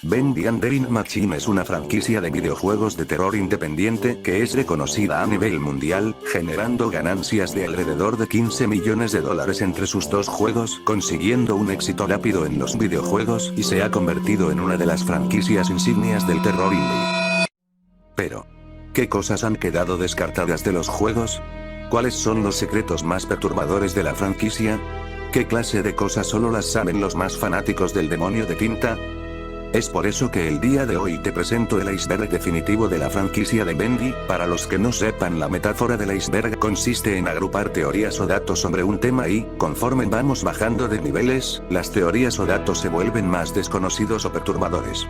Bendy and the Ink Machine es una franquicia de videojuegos de terror independiente que es reconocida a nivel mundial, generando ganancias de alrededor de 15 millones de dólares entre sus dos juegos, consiguiendo un éxito rápido en los videojuegos y se ha convertido en una de las franquicias insignias del terror indie. Pero, ¿qué cosas han quedado descartadas de los juegos? ¿Cuáles son los secretos más perturbadores de la franquicia? ¿Qué clase de cosas solo las saben los más fanáticos del demonio de tinta? Es por eso que el día de hoy te presento el iceberg definitivo de la franquicia de Bendy. Para los que no sepan, la metáfora del iceberg consiste en agrupar teorías o datos sobre un tema y, conforme vamos bajando de niveles, las teorías o datos se vuelven más desconocidos o perturbadores.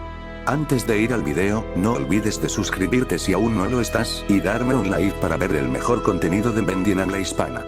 Antes de ir al video, no olvides de suscribirte si aún no lo estás, y darme un like para ver el mejor contenido de Bendy en habla hispana.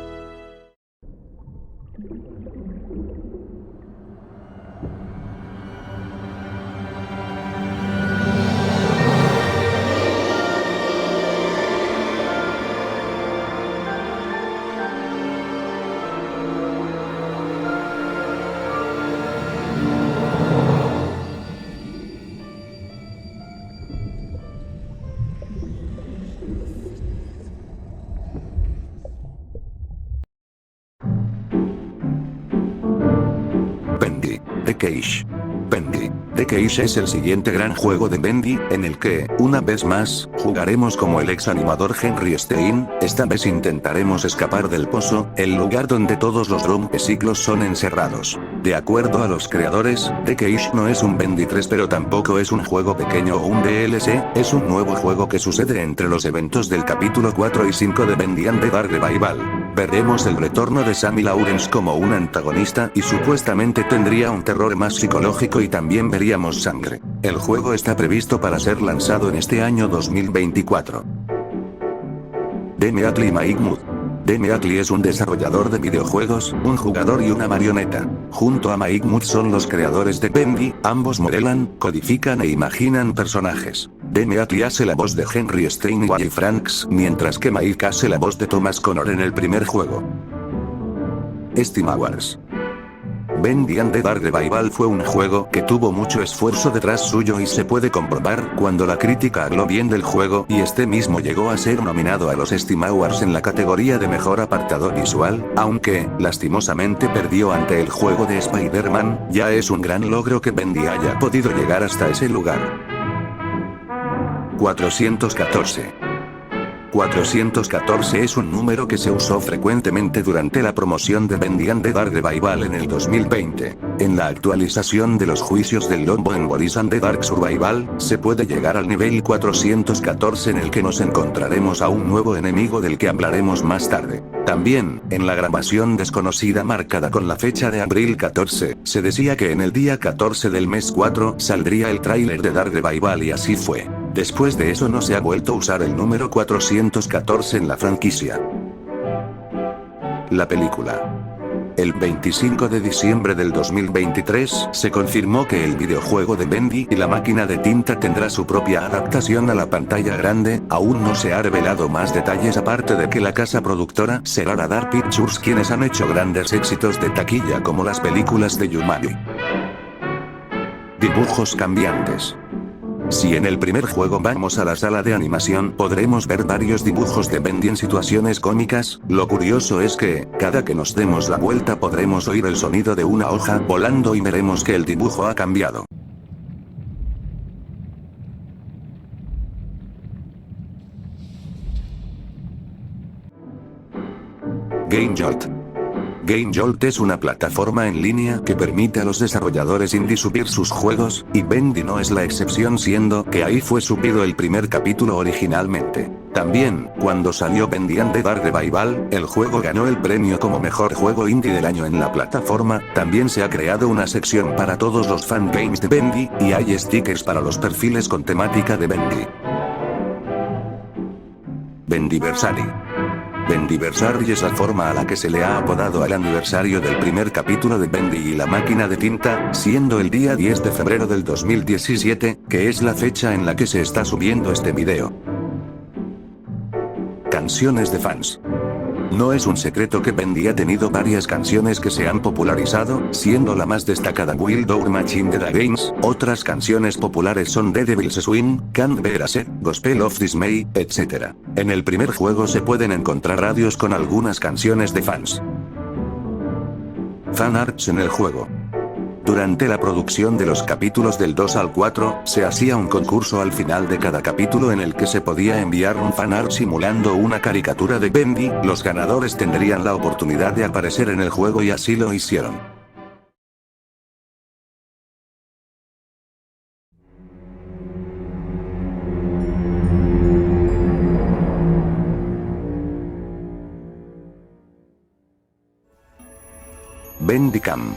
Bendy, The Cage. Bendy, The Cage es el siguiente gran juego de Bendy, en el que, una vez más, jugaremos como el ex animador Henry Stein. Esta vez intentaremos escapar del pozo, el lugar donde todos los rompeciclos son encerrados. De acuerdo a los creadores, The Cage no es un Bendy 3, pero tampoco es un juego pequeño o un DLC, es un nuevo juego que sucede entre los eventos del capítulo 4 y 5 de Bendy and the Dark Revival. Veremos el retorno de Sammy Lawrence como un antagonista y supuestamente tendría un terror más psicológico y también veríamos sangre. El juego está previsto para ser lanzado en este año 2024. Demi Atley y Mike Mudd. Demi Atley es un desarrollador de videojuegos, un jugador y una marioneta. Junto a Mike Mudd son los creadores de Bendy, ambos modelan, codifican e imaginan personajes. Demi Atley hace la voz de Henry Stein y Wally Franks, mientras que Mike hace la voz de Thomas Connor en el primer juego. Steam Awards. Bendy and the Dark Revival fue un juego que tuvo mucho esfuerzo detrás suyo y se puede comprobar cuando la crítica habló bien del juego y este mismo llegó a ser nominado a los Steam Awards en la categoría de mejor apartado visual, aunque, lastimosamente perdió ante el juego de Spider-Man. Ya es un gran logro que Bendy haya podido llegar hasta ese lugar. 414. 414 es un número que se usó frecuentemente durante la promoción de Bendy and the Dark Revival en el 2020. En la actualización de los juicios del Lobo en Boris and the Dark Survival, se puede llegar al nivel 414 en el que nos encontraremos a un nuevo enemigo del que hablaremos más tarde. También, en la grabación desconocida marcada con la fecha de abril 14, se decía que en el día 14 del mes 4 saldría el tráiler de Dark Revival y así fue. Después de eso no se ha vuelto a usar el número 414 en la franquicia. La película. El 25 de diciembre del 2023 se confirmó que el videojuego de Bendy y la máquina de tinta tendrá su propia adaptación a la pantalla grande. Aún no se ha revelado más detalles aparte de que la casa productora será Radar Pictures, quienes han hecho grandes éxitos de taquilla como las películas de Jumanji. Dibujos cambiantes. Si en el primer juego vamos a la sala de animación podremos ver varios dibujos de Bendy en situaciones cómicas, lo curioso es que, cada que nos demos la vuelta podremos oír el sonido de una hoja volando y veremos que el dibujo ha cambiado. GameJolt. GameJolt es una plataforma en línea que permite a los desarrolladores indie subir sus juegos, y Bendy no es la excepción, siendo que ahí fue subido el primer capítulo originalmente. También, cuando salió Bendy and the Dark Revival, el juego ganó el premio como mejor juego indie del año en la plataforma. También se ha creado una sección para todos los fangames de Bendy, y hay stickers para los perfiles con temática de Bendy. Bendyversary. Bendyversary es la forma a la que se le ha apodado al aniversario del primer capítulo de Bendy y la máquina de tinta, siendo el día 10 de febrero del 2017, que es la fecha en la que se está subiendo este video. Canciones de fans. No es un secreto que Bendy ha tenido varias canciones que se han popularizado, siendo la más destacada Wild Our Machine de The Games. Otras canciones populares son The Devil's Swing, Can't Bear a Set, Gospel of Dismay, etc. En el primer juego se pueden encontrar radios con algunas canciones de fans. Fanarts en el juego. Durante la producción de los capítulos del 2 al 4, se hacía un concurso al final de cada capítulo en el que se podía enviar un fanart simulando una caricatura de Bendy. Los ganadores tendrían la oportunidad de aparecer en el juego y así lo hicieron. Bendycam.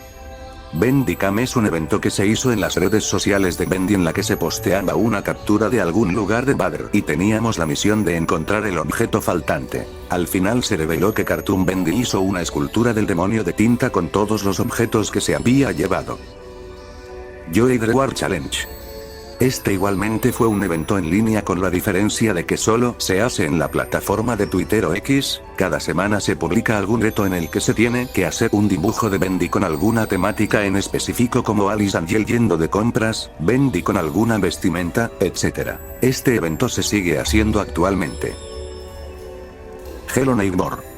Bendycam es un evento que se hizo en las redes sociales de Bendy en la que se posteaba una captura de algún lugar de Badr y teníamos la misión de encontrar el objeto faltante. Al final se reveló que Cartoon Bendy hizo una escultura del demonio de tinta con todos los objetos que se había llevado. Joey Reward Challenge. Este igualmente fue un evento en línea con la diferencia de que solo se hace en la plataforma de Twitter o X. Cada semana se publica algún reto en el que se tiene que hacer un dibujo de Bendy con alguna temática en específico como Alice Angel yendo de compras, Bendy con alguna vestimenta, etc. Este evento se sigue haciendo actualmente. Hello Neighbor.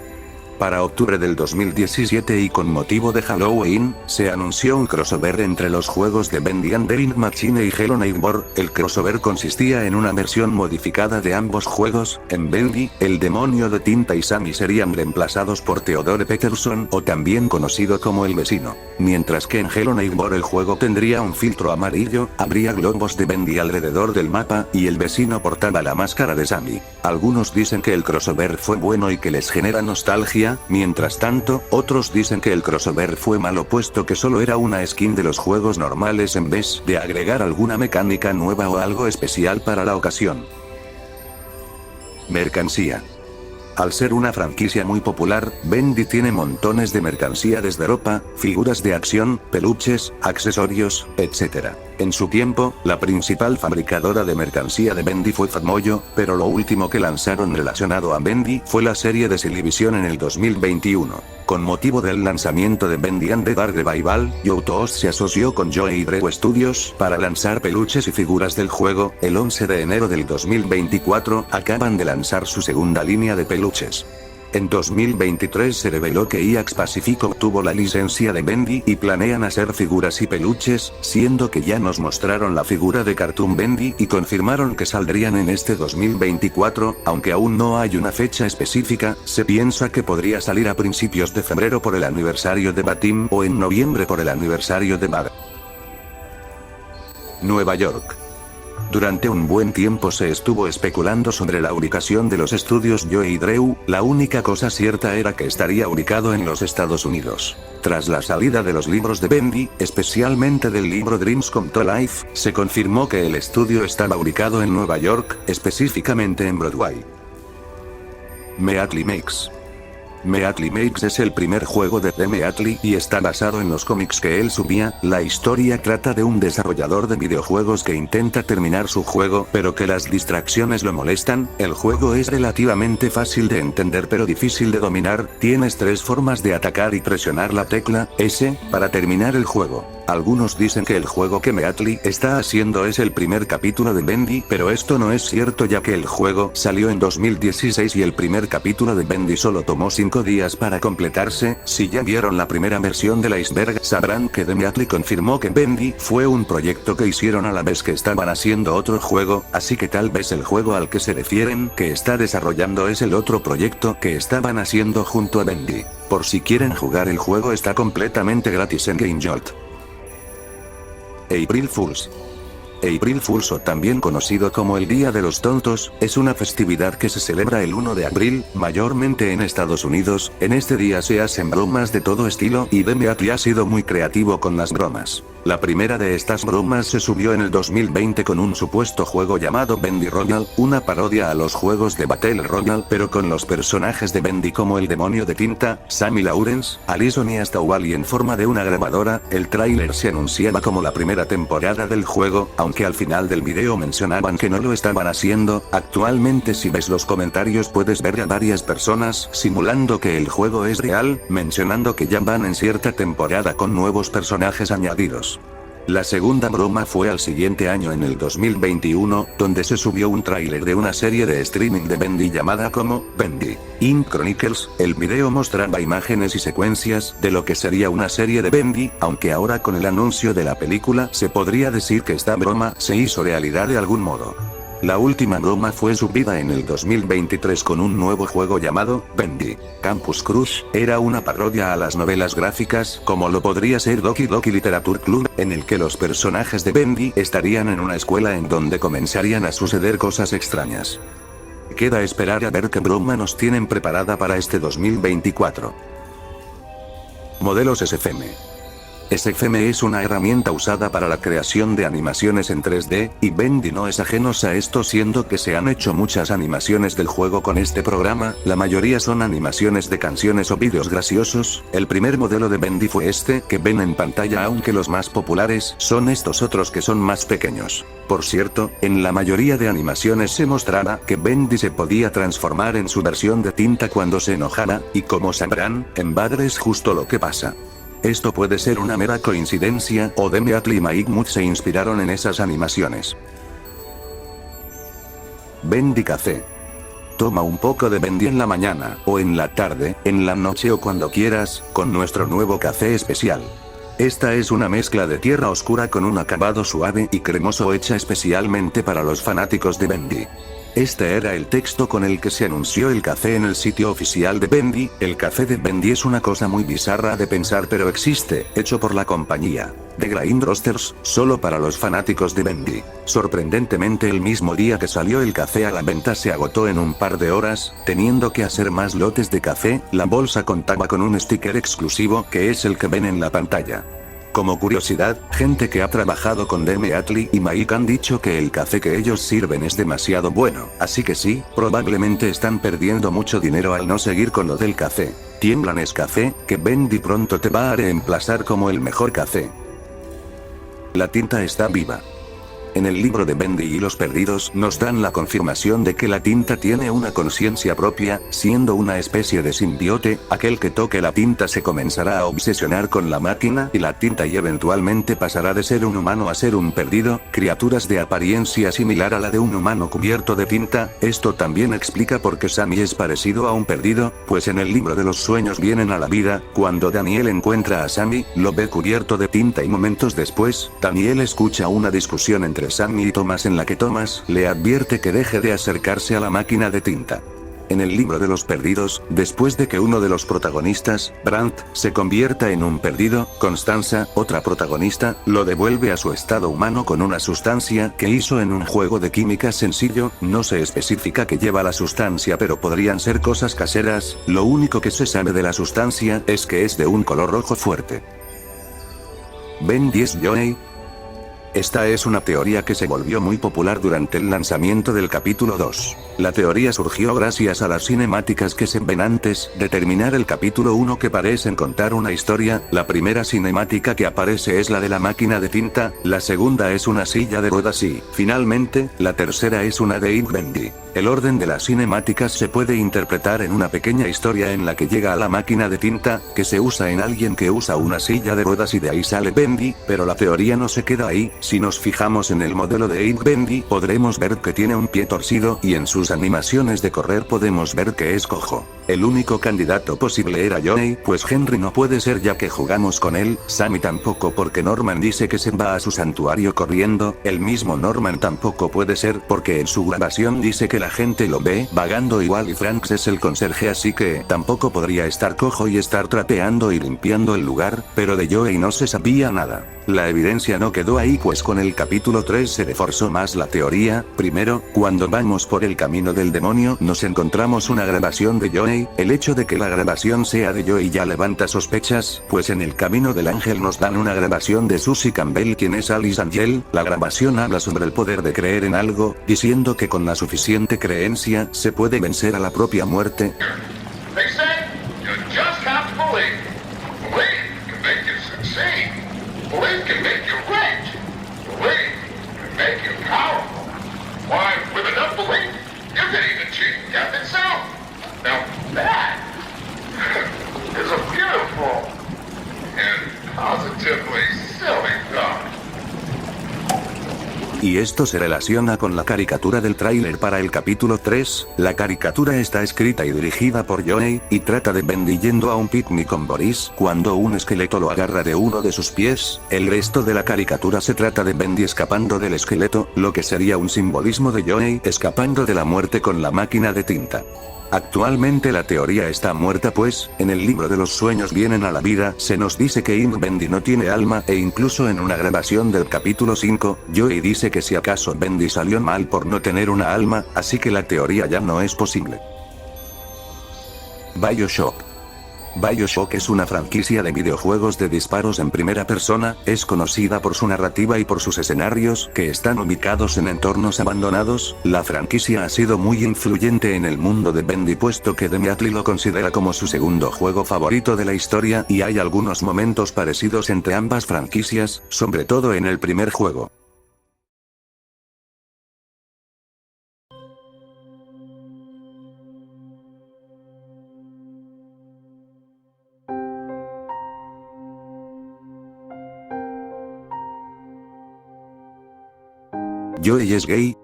Para octubre del 2017 y con motivo de Halloween, se anunció un crossover entre los juegos de Bendy and the Ink Machine y Hello Neighbor. El crossover consistía en una versión modificada de ambos juegos. En Bendy, el demonio de tinta y Sammy serían reemplazados por Theodore Peterson, o también conocido como el vecino. Mientras que en Hello Neighbor el juego tendría un filtro amarillo, habría globos de Bendy alrededor del mapa, y el vecino portaba la máscara de Sammy. Algunos dicen que el crossover fue bueno y que les genera nostalgia. Mientras tanto, otros dicen que el crossover fue malo puesto que solo era una skin de los juegos normales en vez de agregar alguna mecánica nueva o algo especial para la ocasión. Mercancía. Al ser una franquicia muy popular, Bendy tiene montones de mercancía desde ropa, figuras de acción, peluches, accesorios, etc. En su tiempo, la principal fabricadora de mercancía de Bendy fue Fatmoyo, pero lo último que lanzaron relacionado a Bendy fue la serie de Sillyvision en el 2021. Con motivo del lanzamiento de Bendy and the Dark Revival, Youthos se asoció con Joey Drew Studios para lanzar peluches y figuras del juego. El 11 de enero del 2024 acaban de lanzar su segunda línea de peluches. En 2023 se reveló que EAX Pacific obtuvo la licencia de Bendy y planean hacer figuras y peluches, siendo que ya nos mostraron la figura de Cartoon Bendy y confirmaron que saldrían en este 2024, aunque aún no hay una fecha específica. Se piensa que podría salir a principios de febrero por el aniversario de Batim o en noviembre por el aniversario de Bad. Nueva York. Durante un buen tiempo se estuvo especulando sobre la ubicación de los estudios Joey Drew. La única cosa cierta era que estaría ubicado en los Estados Unidos. Tras la salida de los libros de Bendy, especialmente del libro Dreams Come to Life, se confirmó que el estudio estaba ubicado en Nueva York, específicamente en Broadway. Meatly Makes. Meatly Makes es el primer juego de The Meatly y está basado en los cómics que él subía. La historia trata de un desarrollador de videojuegos que intenta terminar su juego, pero que las distracciones lo molestan. El juego es relativamente fácil de entender pero difícil de dominar. Tienes 3 formas de atacar y presionar la tecla S para terminar el juego. Algunos dicen que el juego que Meatly está haciendo es el primer capítulo de Bendy, pero esto no es cierto ya que el juego salió en 2016 y el primer capítulo de Bendy solo tomó 5 días para completarse. Si ya vieron la primera versión del iceberg, sabrán que The Meatly confirmó que Bendy fue un proyecto que hicieron a la vez que estaban haciendo otro juego, así que tal vez el juego al que se refieren que está desarrollando es el otro proyecto que estaban haciendo junto a Bendy. Por si quieren jugar el juego está completamente gratis en GameJolt. April Fools. April Fools, o también conocido como el Día de los Tontos, es una festividad que se celebra el 1 de abril, mayormente en Estados Unidos. En este día se hacen bromas de todo estilo y The Meatly ha sido muy creativo con las bromas. La primera de estas bromas se subió en el 2020 con un supuesto juego llamado Bendy Royale, una parodia a los juegos de Battle Royale pero con los personajes de Bendy como el demonio de tinta, Sammy Lawrence, Allison y hasta Wally en forma de una grabadora. El tráiler se anunciaba como la primera temporada del juego, aunque al final del video mencionaban que no lo estaban haciendo. Actualmente si ves los comentarios puedes ver a varias personas simulando que el juego es real, mencionando que ya van en cierta temporada con nuevos personajes añadidos. La segunda broma fue al siguiente año en el 2021, donde se subió un tráiler de una serie de streaming de Bendy llamada como Bendy in Chronicles. El video mostraba imágenes y secuencias de lo que sería una serie de Bendy, aunque ahora con el anuncio de la película se podría decir que esta broma se hizo realidad de algún modo. La última broma fue subida en el 2023 con un nuevo juego llamado Bendy Campus Crush. Era una parodia a las novelas gráficas, como lo podría ser Doki Doki Literature Club, en el que los personajes de Bendy estarían en una escuela en donde comenzarían a suceder cosas extrañas. Queda esperar a ver qué broma nos tienen preparada para este 2024. Modelos SFM. SFM es una herramienta usada para la creación de animaciones en 3D, y Bendy no es ajeno a esto, siendo que se han hecho muchas animaciones del juego con este programa. La mayoría son animaciones de canciones o vídeos graciosos. El primer modelo de Bendy fue este que ven en pantalla, aunque los más populares son estos otros que son más pequeños. Por cierto, en la mayoría de animaciones se mostraba que Bendy se podía transformar en su versión de tinta cuando se enojara, y como sabrán, en Badr es justo lo que pasa. Esto puede ser una mera coincidencia, o Demi Atlee y Mike Muth se inspiraron en esas animaciones. Bendy Café. Toma un poco de Bendy en la mañana, o en la tarde, en la noche o cuando quieras, con nuestro nuevo café especial. Esta es una mezcla de tierra oscura con un acabado suave y cremoso hecha especialmente para los fanáticos de Bendy. Este era el texto con el que se anunció el café en el sitio oficial de Bendy. El café de Bendy es una cosa muy bizarra de pensar, pero existe, hecho por la compañía The Grind Roasters, solo para los fanáticos de Bendy. Sorprendentemente, el mismo día que salió el café a la venta se agotó en un par de horas, teniendo que hacer más lotes de café. La bolsa contaba con un sticker exclusivo que es el que ven en la pantalla. Como curiosidad, gente que ha trabajado con Demi Atlee y Mike han dicho que el café que ellos sirven es demasiado bueno, así que sí, probablemente están perdiendo mucho dinero al no seguir con lo del café. Tiembla Nescafé, que Bendy pronto te va a reemplazar como el mejor café. La tinta está viva. En el libro de Bendy y los Perdidos nos dan la confirmación de que la tinta tiene una conciencia propia, siendo una especie de simbiote. Aquel que toque la tinta se comenzará a obsesionar con la máquina y la tinta y eventualmente pasará de ser un humano a ser un perdido, criaturas de apariencia similar a la de un humano cubierto de tinta. Esto también explica por qué Sammy es parecido a un perdido, pues en el libro de los sueños vienen a la vida. Cuando Daniel encuentra a Sammy, lo ve cubierto de tinta y momentos después, Daniel escucha una discusión entre Sammy y Thomas en la que Thomas le advierte que deje de acercarse a la máquina de tinta. En el libro de los perdidos, después de que uno de los protagonistas, Brandt, se convierta en un perdido, Constanza, otra protagonista, lo devuelve a su estado humano con una sustancia que hizo en un juego de química sencillo. No se especifica qué lleva la sustancia, pero podrían ser cosas caseras. Lo único que se sabe de la sustancia es que es de un color rojo fuerte. Bendy es Johnny. Esta es una teoría que se volvió muy popular durante el lanzamiento del capítulo 2. La teoría surgió gracias a las cinemáticas que se ven antes de terminar el capítulo 1, que parecen contar una historia. La primera cinemática que aparece es la de la máquina de tinta, la segunda es una silla de ruedas y, finalmente, la tercera es una de Ink Bendy. El orden de las cinemáticas se puede interpretar en una pequeña historia en la que llega a la máquina de tinta, que se usa en alguien que usa una silla de ruedas y de ahí sale Bendy, pero la teoría no se queda ahí. Si nos fijamos en el modelo de Ink Bendy, podremos ver que tiene un pie torcido y en sus animaciones de correr podemos ver que es cojo. El único candidato posible era Johnny, pues Henry no puede ser ya que jugamos con él, Sammy tampoco porque Norman dice que se va a su santuario corriendo, el mismo Norman tampoco puede ser porque en su grabación dice que la gente lo ve vagando igual y Franks es el conserje, así que tampoco podría estar cojo y estar trapeando y limpiando el lugar, pero de Joey no se sabía nada. La evidencia no quedó ahí, pues con el capítulo 3 se reforzó más la teoría. Primero, cuando vamos por el camino del demonio nos encontramos una grabación de Joey. El hecho de que la grabación sea de Joey ya levanta sospechas, pues en el camino del ángel nos dan una grabación de Susie Campbell, quien es Alice Angel. La grabación habla sobre el poder de creer en algo, diciendo que con la suficiente creencia se puede vencer a la propia muerte. Belief can make you rich. Belief can make you powerful. Why, with enough belief, you can even cheat death itself. Now that is a beautiful and positively silly thought. Y esto se relaciona con la caricatura del tráiler para el capítulo 3, la caricatura está escrita y dirigida por Joey, y trata de Bendy yendo a un picnic con Boris, cuando un esqueleto lo agarra de uno de sus pies. El resto de la caricatura se trata de Bendy escapando del esqueleto, lo que sería un simbolismo de Joey escapando de la muerte con la máquina de tinta. Actualmente la teoría está muerta, pues, en el libro de los sueños vienen a la vida, se nos dice que Bendy no tiene alma, e incluso en una grabación del capítulo 5, Joey dice que si acaso Bendy salió mal por no tener una alma, así que la teoría ya no es posible. BioShock. BioShock es una franquicia de videojuegos de disparos en primera persona, es conocida por su narrativa y por sus escenarios, que están ubicados en entornos abandonados. La franquicia ha sido muy influyente en el mundo de Bendy, puesto que Demiatli lo considera como su segundo juego favorito de la historia, y hay algunos momentos parecidos entre ambas franquicias, sobre todo en el primer juego. ¿Joey es gay?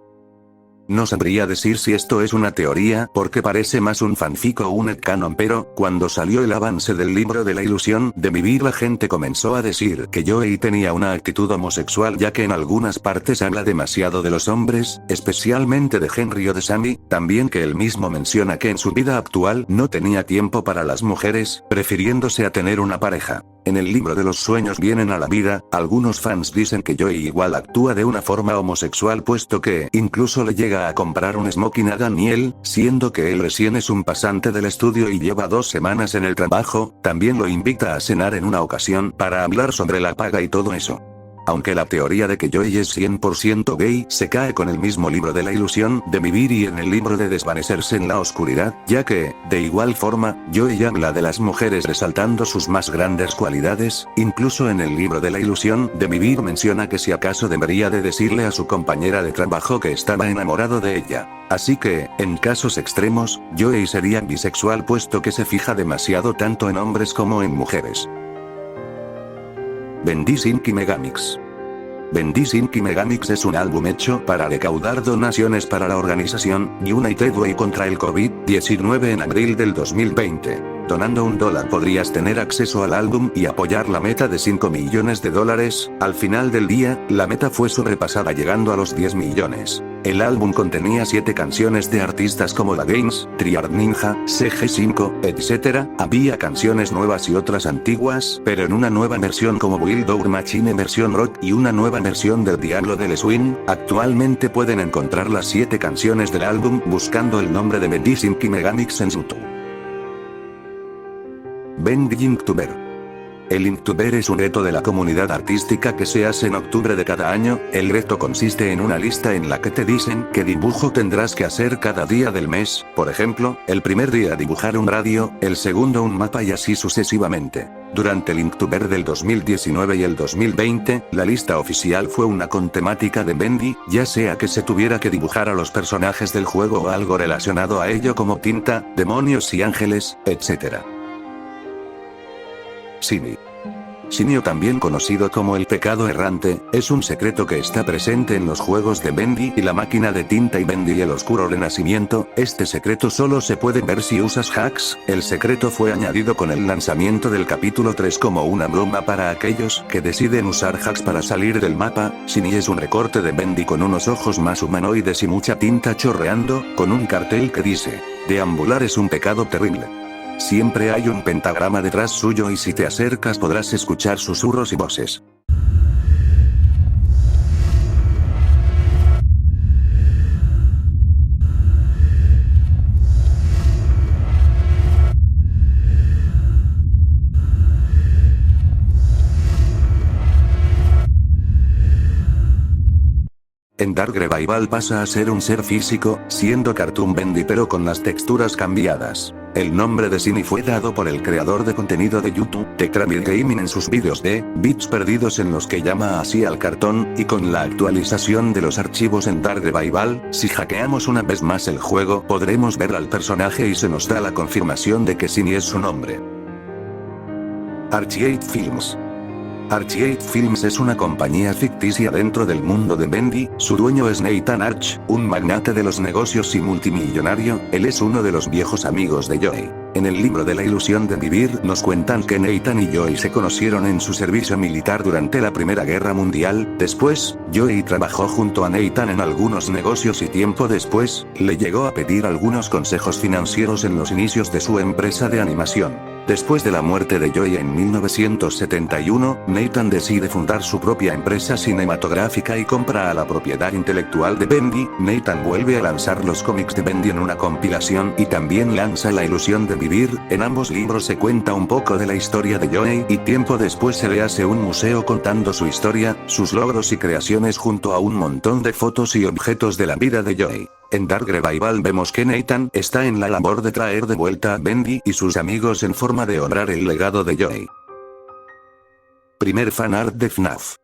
No sabría decir si esto es una teoría, porque parece más un fanfic o un headcanon, pero, cuando salió el avance del libro de la ilusión de vivir, la gente comenzó a decir que Joey tenía una actitud homosexual, ya que en algunas partes habla demasiado de los hombres, especialmente de Henry o de Sammy, también que él mismo menciona que en su vida actual no tenía tiempo para las mujeres, prefiriéndose a tener una pareja. En el libro de los sueños vienen a la vida, algunos fans dicen que Joey igual actúa de una forma homosexual, puesto que incluso le llega a comprar un smoking a Daniel, siendo que él recién es un pasante del estudio y lleva 2 semanas en el trabajo. También lo invita a cenar en una ocasión para hablar sobre la paga y todo eso. Aunque la teoría de que Joey es 100% gay se cae con el mismo libro de la ilusión de vivir y en el libro de desvanecerse en la oscuridad, ya que, de igual forma, Joey habla de las mujeres resaltando sus más grandes cualidades. Incluso en el libro de la ilusión de vivir menciona que si acaso debería de decirle a su compañera de trabajo que estaba enamorado de ella. Así que, en casos extremos, Joey sería bisexual, puesto que se fija demasiado tanto en hombres como en mujeres. Bendy Inc. Megamix. Bendy Inc. Megamix es un álbum hecho para recaudar donaciones para la organización United Way contra el COVID-19 en abril del 2020. Donando $1 podrías tener acceso al álbum y apoyar la meta de $5 millones. Al final del día, la meta fue sobrepasada llegando a los 10 millones. El álbum contenía 7 canciones de artistas como The Games, Triad Ninja, CG5, etc. Había canciones nuevas y otras antiguas, pero en una nueva versión como Wild Our Machine versión rock y una nueva versión del Diablo del Swing. Actualmente pueden encontrar las 7 canciones del álbum buscando el nombre de Bendy Inc. Megamix en YouTube. Bendy Inktober. El Inktober es un reto de la comunidad artística que se hace en octubre de cada año. El reto consiste en una lista en la que te dicen qué dibujo tendrás que hacer cada día del mes. Por ejemplo, el primer día dibujar un radio, el segundo un mapa y así sucesivamente. Durante el Inktober del 2019 y el 2020, la lista oficial fue una con temática de Bendy, ya sea que se tuviera que dibujar a los personajes del juego o algo relacionado a ello como tinta, demonios y ángeles, etc. Cine. Shinio, también conocido como el pecado errante, es un secreto que está presente en los juegos de Bendy y la máquina de tinta y Bendy y el oscuro renacimiento. Este secreto solo se puede ver si usas hacks. El secreto fue añadido con el lanzamiento del capítulo 3 como una broma para aquellos que deciden usar hacks para salir del mapa. Shinny es un recorte de Bendy con unos ojos más humanoides y mucha tinta chorreando, con un cartel que dice: deambular es un pecado terrible. Siempre hay un pentagrama detrás suyo y si te acercas podrás escuchar susurros y voces. En Dark Revival pasa a ser un ser físico, siendo Cartoon Bendy pero con las texturas cambiadas. El nombre de Shinny fue dado por el creador de contenido de YouTube, Techramil Gaming, en sus vídeos de bits perdidos en los que llama así al cartón, y con la actualización de los archivos en Dark Revival, si hackeamos una vez más el juego podremos ver al personaje y se nos da la confirmación de que Shinny es su nombre. Archie 8 Films. Archie 8 Films es una compañía ficticia dentro del mundo de Bendy. Su dueño es Nathan Arch, un magnate de los negocios y multimillonario. Él es uno de los viejos amigos de Joey. En el libro de la ilusión de vivir nos cuentan que Nathan y Joey se conocieron en su servicio militar durante la Primera Guerra Mundial. Después, Joey trabajó junto a Nathan en algunos negocios y tiempo después, le llegó a pedir algunos consejos financieros en los inicios de su empresa de animación. Después de la muerte de Joey en 1971, Nathan decide fundar su propia empresa cinematográfica y compra a la propiedad intelectual de Bendy. Nathan vuelve a lanzar los cómics de Bendy en una compilación y también lanza La ilusión de vivir. En ambos libros se cuenta un poco de la historia de Joey y tiempo después se le hace un museo contando su historia, sus logros y creaciones junto a un montón de fotos y objetos de la vida de Joey. En Dark Revival vemos que Nathan está en la labor de traer de vuelta a Bendy y sus amigos en forma de honrar el legado de Joey. Primer fanart de FNAF.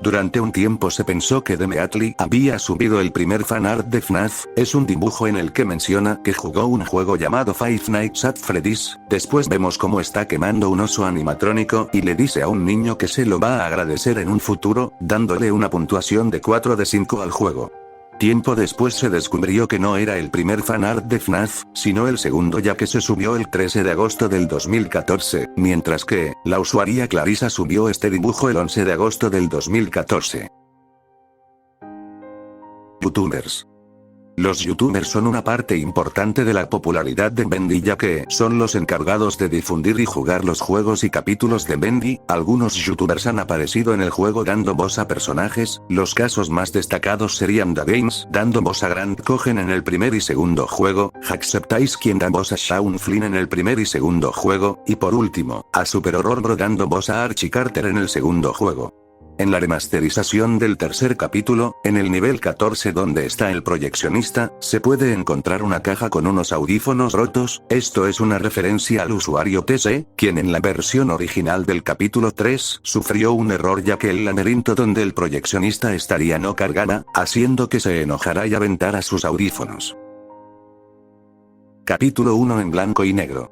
Durante un tiempo se pensó que Deme Atlee había subido el primer fanart de FNAF. Es un dibujo en el que menciona que jugó un juego llamado Five Nights at Freddy's. Después vemos cómo está quemando un oso animatrónico y le dice a un niño que se lo va a agradecer en un futuro, dándole una puntuación de 4 de 5 al juego. Tiempo después se descubrió que no era el primer fanart de FNAF, sino el segundo, ya que se subió el 13 de agosto del 2014, mientras que la usuaria Clarissa subió este dibujo el 11 de agosto del 2014. YouTubers. Los youtubers son una parte importante de la popularidad de Bendy, ya que son los encargados de difundir y jugar los juegos y capítulos de Bendy. Algunos youtubers han aparecido en el juego dando voz a personajes. Los casos más destacados serían Da Games dando voz a Grant Cohen en el primer y segundo juego, Jacksepticeye quien da voz a Shaun Flynn en el primer y segundo juego, y por último, a Super Horror Bro dando voz a Archie Carter en el segundo juego. En la remasterización del tercer capítulo, en el nivel 14 donde está el proyeccionista, se puede encontrar una caja con unos audífonos rotos. Esto es una referencia al usuario TC, quien en la versión original del capítulo 3 sufrió un error ya que el laberinto donde el proyeccionista estaría no cargaba, haciendo que se enojara y aventara sus audífonos. Capítulo 1 en blanco y negro.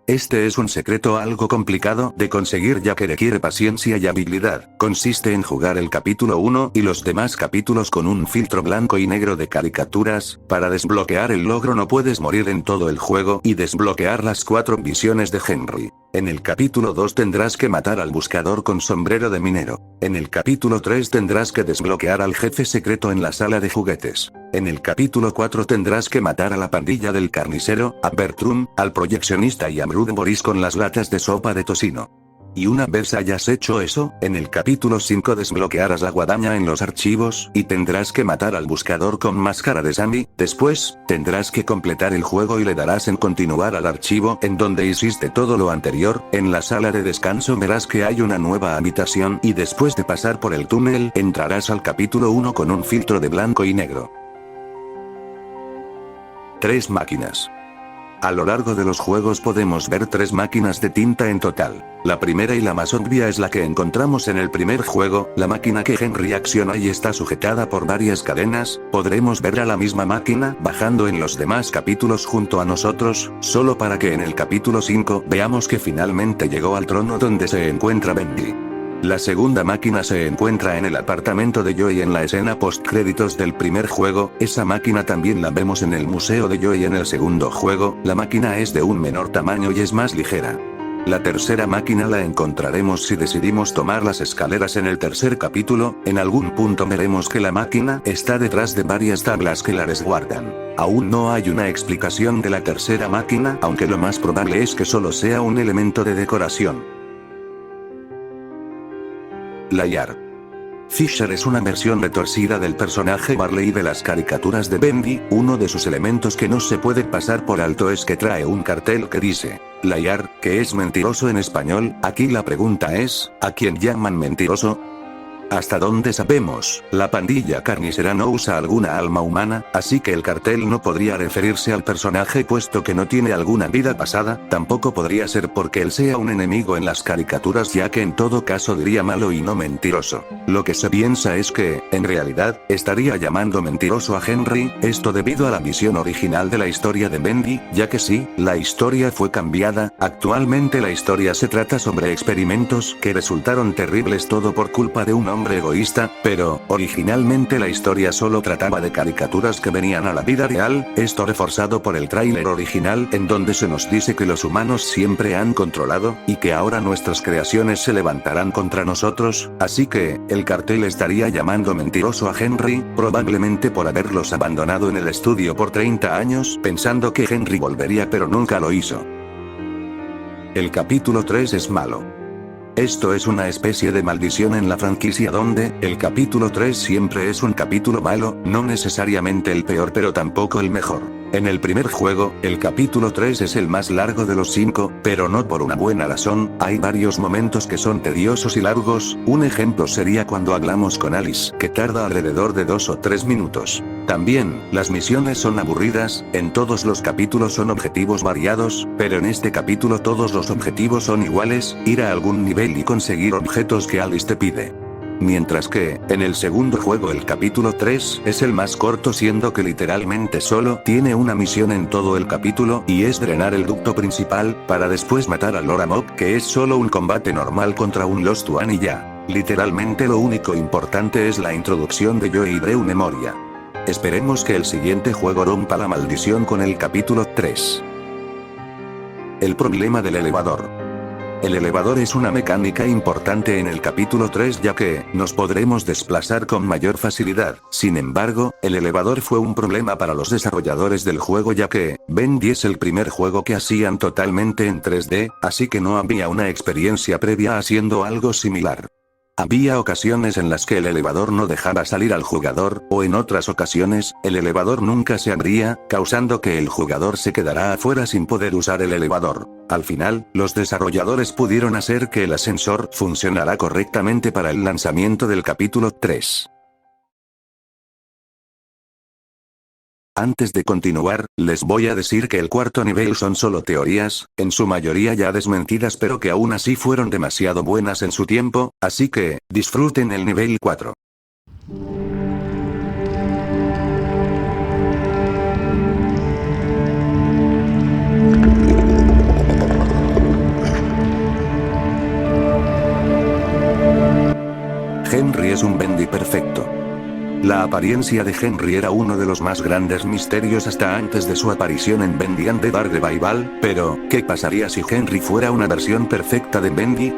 Este es un secreto algo complicado de conseguir ya que requiere paciencia y habilidad. Consiste en jugar el capítulo 1 y los demás capítulos con un filtro blanco y negro de caricaturas. Para desbloquear el logro no puedes morir en todo el juego y desbloquear las 4 visiones de Henry. En el capítulo 2 tendrás que matar al buscador con sombrero de minero. En el capítulo 3 tendrás que desbloquear al jefe secreto en la sala de juguetes. En el capítulo 4 tendrás que matar a la pandilla del carnicero, a Bertram, al proyeccionista y a Brood Boris con las latas de sopa de tocino. Y una vez hayas hecho eso, en el capítulo 5 desbloquearás la guadaña en los archivos y tendrás que matar al buscador con máscara de Sammy. Después, tendrás que completar el juego y le darás en continuar al archivo en donde hiciste todo lo anterior. En la sala de descanso verás que hay una nueva habitación y después de pasar por el túnel entrarás al capítulo 1 con un filtro de blanco y negro. 3 máquinas. A lo largo de los juegos podemos ver 3 máquinas de tinta en total. La primera y la más obvia es la que encontramos en el primer juego, la máquina que Henry acciona y está sujetada por varias cadenas. Podremos ver a la misma máquina bajando en los demás capítulos junto a nosotros, solo para que en el capítulo 5 veamos que finalmente llegó al trono donde se encuentra Bendy. La segunda máquina se encuentra en el apartamento de Joey en la escena postcréditos del primer juego. Esa máquina también la vemos en el museo de Joey en el segundo juego. La máquina es de un menor tamaño y es más ligera. La tercera máquina la encontraremos si decidimos tomar las escaleras en el tercer capítulo. En algún punto veremos que la máquina está detrás de varias tablas que la resguardan. Aún no hay una explicación de la tercera máquina, aunque lo más probable es que solo sea un elemento de decoración. Layar. Fisher es una versión retorcida del personaje Barley de las caricaturas de Bendy. Uno de sus elementos que no se puede pasar por alto es que trae un cartel que dice Layar, que es mentiroso en español. Aquí la pregunta es, ¿a quién llaman mentiroso? Hasta donde sabemos, la pandilla carnicera no usa alguna alma humana, así que el cartel no podría referirse al personaje puesto que no tiene alguna vida pasada. Tampoco podría ser porque él sea un enemigo en las caricaturas, ya que en todo caso diría malo y no mentiroso. Lo que se piensa es que, en realidad, estaría llamando mentiroso a Henry, esto debido a la visión original de la historia de Bendy, ya que sí, la historia fue cambiada. Actualmente la historia se trata sobre experimentos que resultaron terribles, todo por culpa de un hombre egoísta, pero, originalmente la historia solo trataba de caricaturas que venían a la vida real, esto reforzado por el tráiler original en donde se nos dice que los humanos siempre han controlado, y que ahora nuestras creaciones se levantarán contra nosotros, así que, el cartel estaría llamando mentiroso a Henry, probablemente por haberlos abandonado en el estudio por 30 años, pensando que Henry volvería pero nunca lo hizo. El capítulo 3 es malo. Esto es una especie de maldición en la franquicia donde, el capítulo 3 siempre es un capítulo malo, no necesariamente el peor pero tampoco el mejor. En el primer juego, el capítulo 3 es el más largo de los 5, pero no por una buena razón. Hay varios momentos que son tediosos y largos. Un ejemplo sería cuando hablamos con Alice, que tarda alrededor de 2 o 3 minutos. También, las misiones son aburridas. En todos los capítulos son objetivos variados, pero en este capítulo todos los objetivos son iguales, ir a algún nivel y conseguir objetos que Alice te pide. Mientras que, en el segundo juego el capítulo 3 es el más corto, siendo que literalmente solo tiene una misión en todo el capítulo, y es drenar el ducto principal, para después matar a Laura Mob, que es solo un combate normal contra un Lost One y ya. Literalmente lo único importante es la introducción de Joey y Drew Memoria. Esperemos que el siguiente juego rompa la maldición con el capítulo 3. El problema del elevador. El elevador es una mecánica importante en el capítulo 3 ya que, nos podremos desplazar con mayor facilidad. Sin embargo, el elevador fue un problema para los desarrolladores del juego ya que, Bendy es el primer juego que hacían totalmente en 3D, así que no había una experiencia previa haciendo algo similar. Había ocasiones en las que el elevador no dejaba salir al jugador, o en otras ocasiones, el elevador nunca se abría, causando que el jugador se quedara afuera sin poder usar el elevador. Al final, los desarrolladores pudieron hacer que el ascensor funcionara correctamente para el lanzamiento del capítulo 3. Antes de continuar, les voy a decir que el cuarto nivel son solo teorías, en su mayoría ya desmentidas pero que aún así fueron demasiado buenas en su tiempo, así que, disfruten el nivel 4. Henry es un Bendy perfecto. La apariencia de Henry era uno de los más grandes misterios hasta antes de su aparición en Bendy and the Dark Revival, pero, ¿qué pasaría si Henry fuera una versión perfecta de Bendy?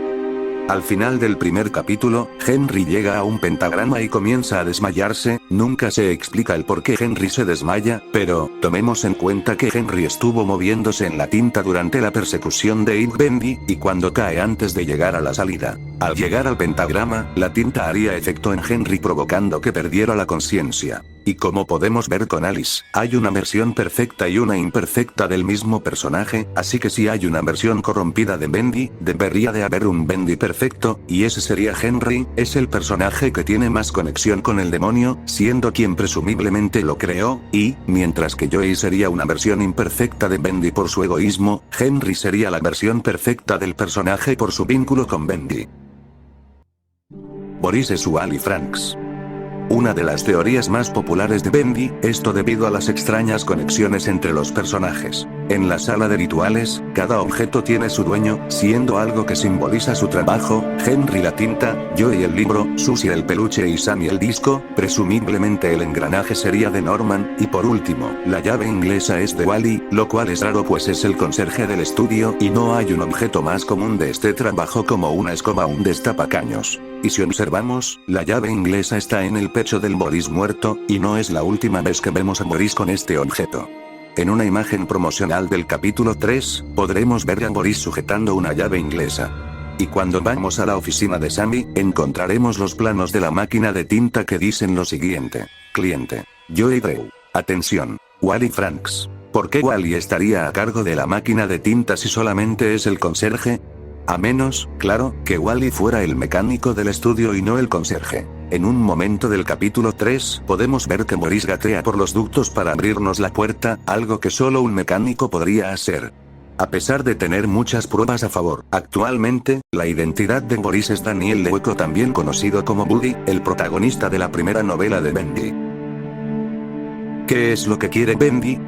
Al final del primer capítulo, Henry llega a un pentagrama y comienza a desmayarse. Nunca se explica el por qué Henry se desmaya, pero, tomemos en cuenta que Henry estuvo moviéndose en la tinta durante la persecución de Ed Bendy, y cuando cae antes de llegar a la salida. Al llegar al pentagrama, la tinta haría efecto en Henry provocando que perdiera la conciencia. Y como podemos ver con Alice, hay una versión perfecta y una imperfecta del mismo personaje, así que si hay una versión corrompida de Bendy, debería de haber un Bendy perfecto, y ese sería Henry, es el personaje que tiene más conexión con el demonio, siendo quien presumiblemente lo creó, y, mientras que Joey sería una versión imperfecta de Bendy por su egoísmo, Henry sería la versión perfecta del personaje por su vínculo con Bendy. Boris es Wally Franks. Una de las teorías más populares de Bendy, esto debido a las extrañas conexiones entre los personajes. En la sala de rituales, cada objeto tiene su dueño, siendo algo que simboliza su trabajo, Henry la tinta, Joey el libro, Susie el peluche y Sammy el disco, presumiblemente el engranaje sería de Norman, y por último, la llave inglesa es de Wally, lo cual es raro pues es el conserje del estudio y no hay un objeto más común de este trabajo como una escoba o un destapacaños. Y si observamos, la llave inglesa está en el pecho del Boris muerto, y no es la última vez que vemos a Boris con este objeto. En una imagen promocional del capítulo 3, podremos ver a Boris sujetando una llave inglesa. Y cuando vamos a la oficina de Sammy, encontraremos los planos de la máquina de tinta que dicen lo siguiente. Cliente. Joey Drew. Atención. Wally Franks. ¿Por qué Wally estaría a cargo de la máquina de tinta si solamente es el conserje? A menos, claro, que Wally fuera el mecánico del estudio y no el conserje. En un momento del capítulo 3, podemos ver que Boris gatea por los ductos para abrirnos la puerta, algo que solo un mecánico podría hacer. A pesar de tener muchas pruebas a favor, actualmente, la identidad de Boris es Daniel Lehueco, también conocido como Buddy, el protagonista de la primera novela de Bendy. ¿Qué es lo que quiere Bendy?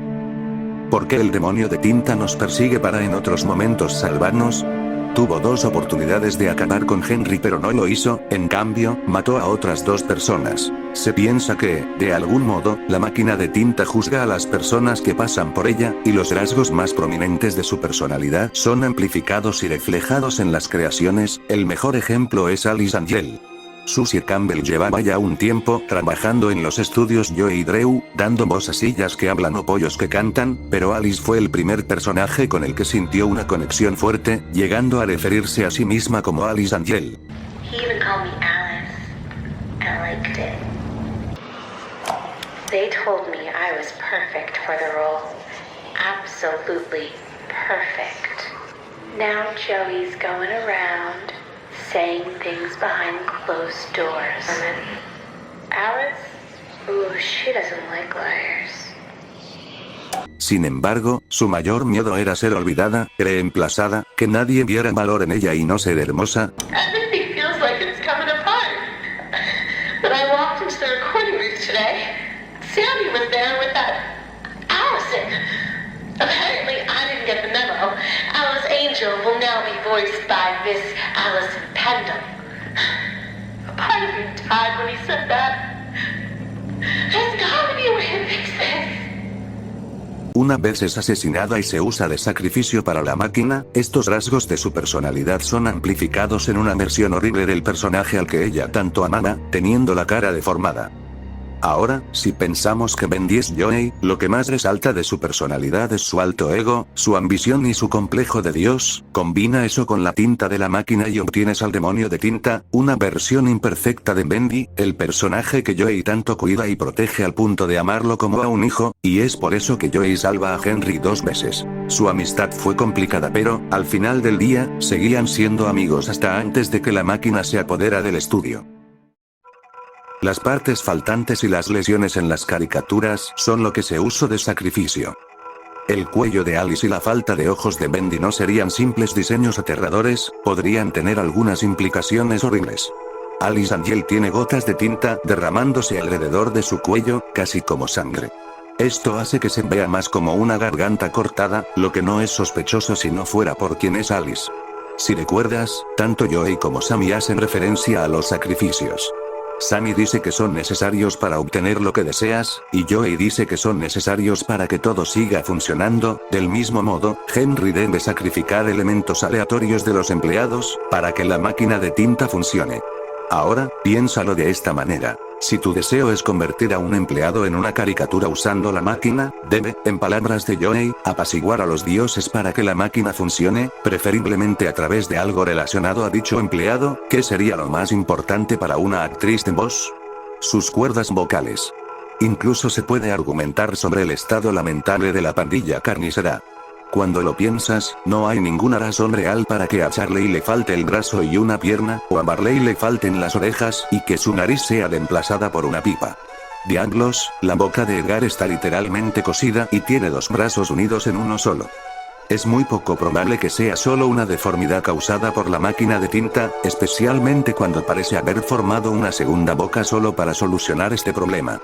¿Por qué el demonio de tinta nos persigue para en otros momentos salvarnos? Tuvo dos oportunidades de acabar con Henry pero no lo hizo, en cambio, mató a otras dos personas. Se piensa que, de algún modo, la máquina de tinta juzga a las personas que pasan por ella, y los rasgos más prominentes de su personalidad son amplificados y reflejados en las creaciones. El mejor ejemplo es Alice Angel. Susie Campbell llevaba ya un tiempo trabajando en los estudios Joey Drew, dando voz a sillas que hablan o pollos que cantan, pero Alice fue el primer personaje con el que sintió una conexión fuerte, llegando a referirse a sí misma como Alice Angel. He even called me Alice. I liked it. They told me I was perfect for the role. Absolutely perfect. Now Joey's going around saying things behind closed doors. Alice? Ooh, she doesn't like liars. Sin embargo, su mayor miedo era ser olvidada, reemplazada, que nadie viera valor en ella y no ser hermosa. Everything feels like it's coming apart. When I walked into the recording booth today, Sammy was there with that Allison. Apparently, I didn't get the memo. Alice Angel will now be voiced by Miss Allison Pendle. A part of me died when he said that. There's gotta be a way to fix this. Una vez es asesinada y se usa de sacrificio para la máquina, estos rasgos de su personalidad son amplificados en una versión horrible del personaje al que ella tanto amaba, teniendo la cara deformada. Ahora, si pensamos que Bendy es Joey, lo que más resalta de su personalidad es su alto ego, su ambición y su complejo de Dios. Combina eso con la tinta de la máquina y obtienes al demonio de tinta, una versión imperfecta de Bendy, el personaje que Joey tanto cuida y protege al punto de amarlo como a un hijo, y es por eso que Joey salva a Henry 2 veces. Su amistad fue complicada pero, al final del día, seguían siendo amigos hasta antes de que la máquina se apodera del estudio. Las partes faltantes y las lesiones en las caricaturas son lo que se usó de sacrificio. El cuello de Alice y la falta de ojos de Bendy no serían simples diseños aterradores, podrían tener algunas implicaciones horribles. Alice Angel tiene gotas de tinta derramándose alrededor de su cuello, casi como sangre. Esto hace que se vea más como una garganta cortada, lo que no es sospechoso si no fuera por quien es Alice. Si recuerdas, tanto Joey como Sammy hacen referencia a los sacrificios. Sammy dice que son necesarios para obtener lo que deseas, y Joey dice que son necesarios para que todo siga funcionando. Del mismo modo, Henry debe sacrificar elementos aleatorios de los empleados, para que la máquina de tinta funcione. Ahora, piénsalo de esta manera. Si tu deseo es convertir a un empleado en una caricatura usando la máquina, debe, en palabras de Joey, apaciguar a los dioses para que la máquina funcione, preferiblemente a través de algo relacionado a dicho empleado. ¿Qué sería lo más importante para una actriz de voz? Sus cuerdas vocales. Incluso se puede argumentar sobre el estado lamentable de la pandilla carnicera. Cuando lo piensas, no hay ninguna razón real para que a Charlie le falte el brazo y una pierna, o a Marley le falten las orejas y que su nariz sea reemplazada por una pipa. Diablos, la boca de Edgar está literalmente cosida y tiene dos brazos unidos en uno solo. Es muy poco probable que sea solo una deformidad causada por la máquina de tinta, especialmente cuando parece haber formado una segunda boca solo para solucionar este problema.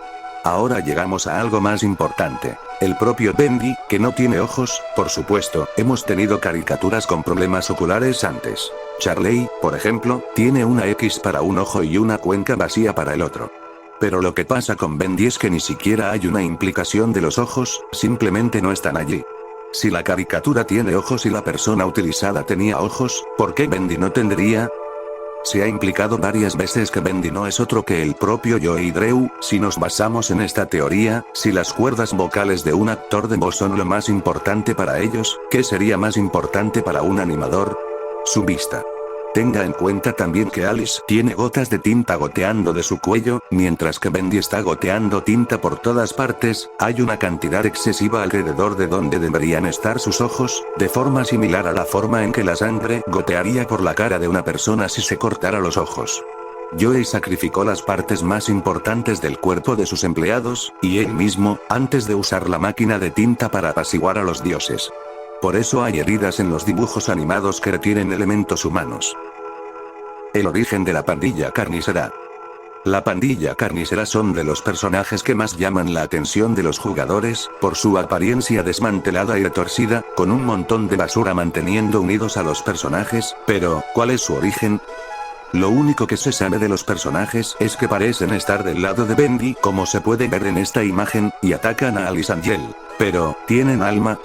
Ahora llegamos a algo más importante. El propio Bendy, que no tiene ojos, por supuesto, hemos tenido caricaturas con problemas oculares antes. Charlie, por ejemplo, tiene una X para un ojo y una cuenca vacía para el otro. Pero lo que pasa con Bendy es que ni siquiera hay una implicación de los ojos, simplemente no están allí. Si la caricatura tiene ojos y la persona utilizada tenía ojos, ¿por qué Bendy no tendría? Se ha implicado varias veces que Bendy no es otro que el propio Joey Drew. Si nos basamos en esta teoría, si las cuerdas vocales de un actor de voz son lo más importante para ellos, ¿qué sería más importante para un animador? Su vista. Tenga en cuenta también que Alice tiene gotas de tinta goteando de su cuello, mientras que Bendy está goteando tinta por todas partes. Hay una cantidad excesiva alrededor de donde deberían estar sus ojos, de forma similar a la forma en que la sangre gotearía por la cara de una persona si se cortara los ojos. Joey sacrificó las partes más importantes del cuerpo de sus empleados, y él mismo, antes de usar la máquina de tinta para apaciguar a los dioses. Por eso hay heridas en los dibujos animados que retienen elementos humanos. El origen de la pandilla carnicera. La pandilla carnicera son de los personajes que más llaman la atención de los jugadores, por su apariencia desmantelada y retorcida, con un montón de basura manteniendo unidos a los personajes, pero, ¿cuál es su origen? Lo único que se sabe de los personajes es que parecen estar del lado de Bendy, como se puede ver en esta imagen, y atacan a Alice Angel. Pero, ¿tienen alma?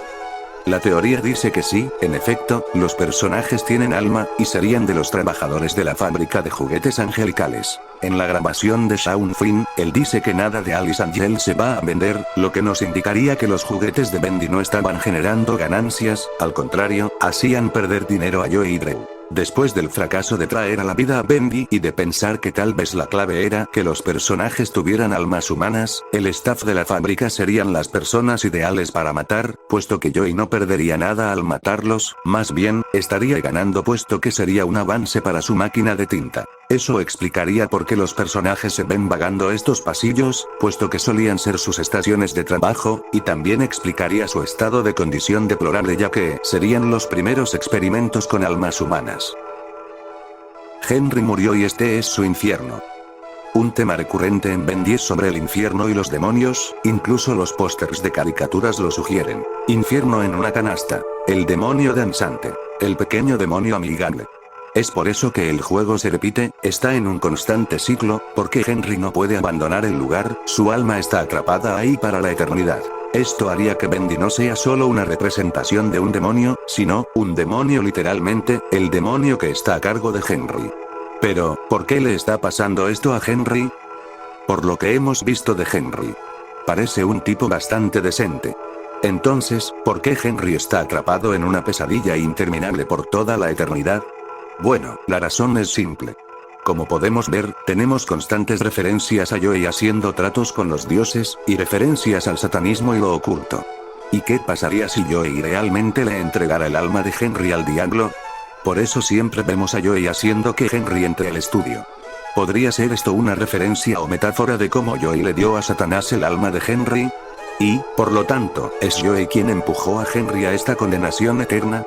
La teoría dice que sí, en efecto, los personajes tienen alma, y serían de los trabajadores de la fábrica de juguetes angelicales. En la grabación de Shaun Finn, él dice que nada de Alice Angel se va a vender, lo que nos indicaría que los juguetes de Bendy no estaban generando ganancias, al contrario, hacían perder dinero a Joey Drew. Después del fracaso de traer a la vida a Bendy y de pensar que tal vez la clave era que los personajes tuvieran almas humanas, el staff de la fábrica serían las personas ideales para matar, puesto que Joey no perdería nada al matarlos, más bien, estaría ganando puesto que sería un avance para su máquina de tinta. Eso explicaría por qué los personajes se ven vagando estos pasillos, puesto que solían ser sus estaciones de trabajo, y también explicaría su estado de condición deplorable ya que serían los primeros experimentos con almas humanas. Henry murió y este es su infierno. Un tema recurrente en Bendy es sobre el infierno y los demonios, incluso los pósters de caricaturas lo sugieren. Infierno en una canasta. El demonio danzante. El pequeño demonio amigable. Es por eso que el juego se repite, está en un constante ciclo, porque Henry no puede abandonar el lugar, su alma está atrapada ahí para la eternidad. Esto haría que Bendy no sea solo una representación de un demonio, sino, un demonio literalmente, el demonio que está a cargo de Henry. Pero, ¿por qué le está pasando esto a Henry? Por lo que hemos visto de Henry. Parece un tipo bastante decente. Entonces, ¿por qué Henry está atrapado en una pesadilla interminable por toda la eternidad? Bueno, la razón es simple. Como podemos ver, tenemos constantes referencias a Joey haciendo tratos con los dioses, y referencias al satanismo y lo oculto. ¿Y qué pasaría si Joey realmente le entregara el alma de Henry al diablo? Por eso siempre vemos a Joey haciendo que Henry entre al estudio. ¿Podría ser esto una referencia o metáfora de cómo Joey le dio a Satanás el alma de Henry? Y, por lo tanto, ¿es Joey quien empujó a Henry a esta condenación eterna?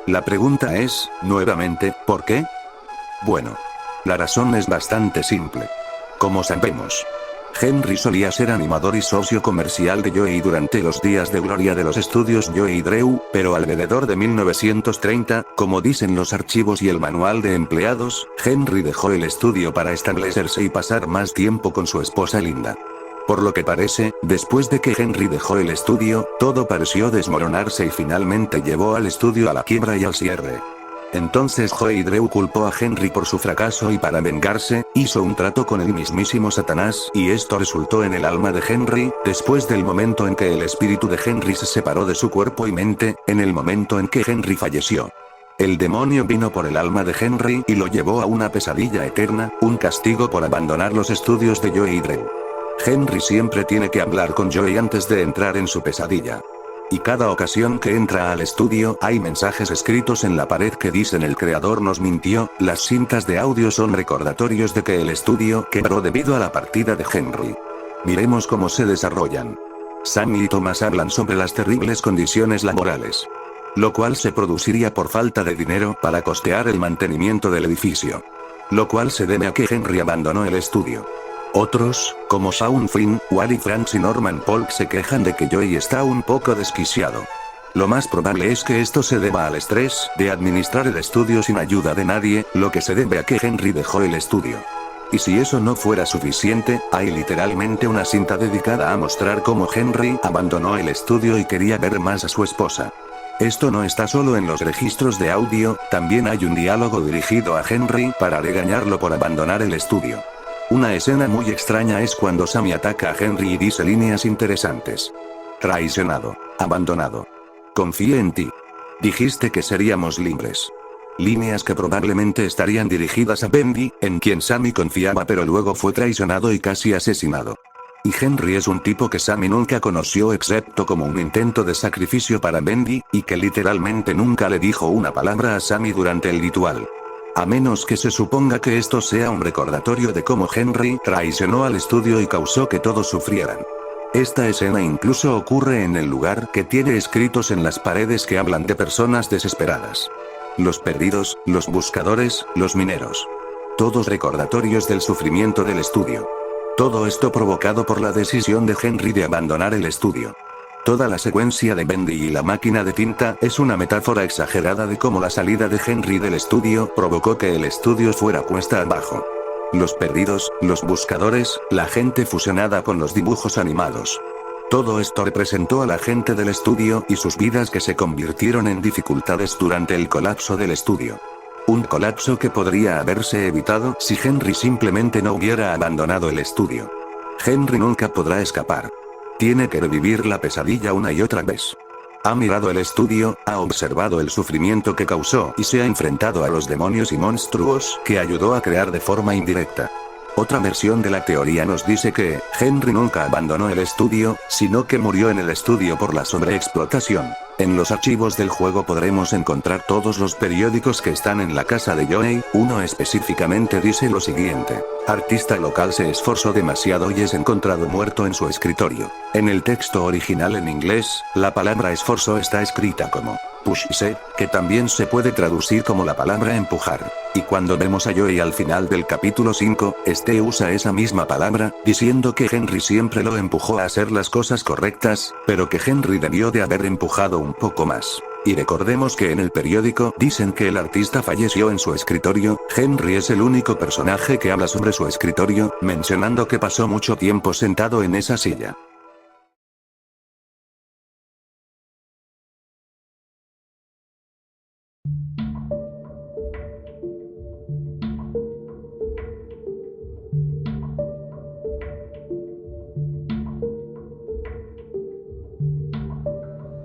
La pregunta es, nuevamente, ¿por qué? Bueno. La razón es bastante simple. Como sabemos, Henry solía ser animador y socio comercial de Joey durante los días de gloria de los estudios Joey Drew, pero alrededor de 1930, como dicen los archivos y el manual de empleados, Henry dejó el estudio para establecerse y pasar más tiempo con su esposa Linda. Por lo que parece, después de que Henry dejó el estudio, todo pareció desmoronarse y finalmente llevó al estudio a la quiebra y al cierre. Entonces Joey Drew culpó a Henry por su fracaso y para vengarse, hizo un trato con el mismísimo Satanás y esto resultó en el alma de Henry, después del momento en que el espíritu de Henry se separó de su cuerpo y mente, en el momento en que Henry falleció. El demonio vino por el alma de Henry y lo llevó a una pesadilla eterna, un castigo por abandonar los estudios de Joey Drew. Henry siempre tiene que hablar con Joey antes de entrar en su pesadilla. Y cada ocasión que entra al estudio hay mensajes escritos en la pared que dicen el creador nos mintió, las cintas de audio son recordatorios de que el estudio quebró debido a la partida de Henry. Miremos cómo se desarrollan. Sammy y Thomas hablan sobre las terribles condiciones laborales. Lo cual se produciría por falta de dinero para costear el mantenimiento del edificio. Lo cual se debe a que Henry abandonó el estudio. Otros, como Shaun Flynn, Wally Franks y Norman Polk se quejan de que Joey está un poco desquiciado. Lo más probable es que esto se deba al estrés de administrar el estudio sin ayuda de nadie, lo que se debe a que Henry dejó el estudio. Y si eso no fuera suficiente, hay literalmente una cinta dedicada a mostrar cómo Henry abandonó el estudio y quería ver más a su esposa. Esto no está solo en los registros de audio, también hay un diálogo dirigido a Henry para regañarlo por abandonar el estudio. Una escena muy extraña es cuando Sammy ataca a Henry y dice líneas interesantes. Traicionado. Abandonado. Confié en ti. Dijiste que seríamos libres. Líneas que probablemente estarían dirigidas a Bendy, en quien Sammy confiaba pero luego fue traicionado y casi asesinado. Y Henry es un tipo que Sammy nunca conoció excepto como un intento de sacrificio para Bendy, y que literalmente nunca le dijo una palabra a Sammy durante el ritual. A menos que se suponga que esto sea un recordatorio de cómo Henry traicionó al estudio y causó que todos sufrieran. Esta escena incluso ocurre en el lugar que tiene escritos en las paredes que hablan de personas desesperadas. Los perdidos, los buscadores, los mineros. Todos recordatorios del sufrimiento del estudio. Todo esto provocado por la decisión de Henry de abandonar el estudio. Toda la secuencia de Bendy y la máquina de tinta es una metáfora exagerada de cómo la salida de Henry del estudio provocó que el estudio fuera cuesta abajo. Los perdidos, los buscadores, la gente fusionada con los dibujos animados. Todo esto representó a la gente del estudio y sus vidas que se convirtieron en dificultades durante el colapso del estudio. Un colapso que podría haberse evitado si Henry simplemente no hubiera abandonado el estudio. Henry nunca podrá escapar. Tiene que revivir la pesadilla una y otra vez. Ha mirado el estudio, ha observado el sufrimiento que causó y se ha enfrentado a los demonios y monstruos que ayudó a crear de forma indirecta. Otra versión de la teoría nos dice que Henry nunca abandonó el estudio, sino que murió en el estudio por la sobreexplotación. En los archivos del juego podremos encontrar todos los periódicos que están en la casa de Joey. Uno específicamente dice lo siguiente: artista local se esforzó demasiado y es encontrado muerto en su escritorio. En el texto original en inglés, la palabra esfuerzo está escrita como pushse, que también se puede traducir como la palabra empujar. Y cuando vemos a Joey al final del capítulo 5, este usa esa misma palabra, diciendo que Henry siempre lo empujó a hacer las cosas correctas, pero que Henry debió de haber empujado un poco más. Y recordemos que en el periódico dicen que el artista falleció en su escritorio. Henry es el único personaje que habla sobre su escritorio, mencionando que pasó mucho tiempo sentado en esa silla.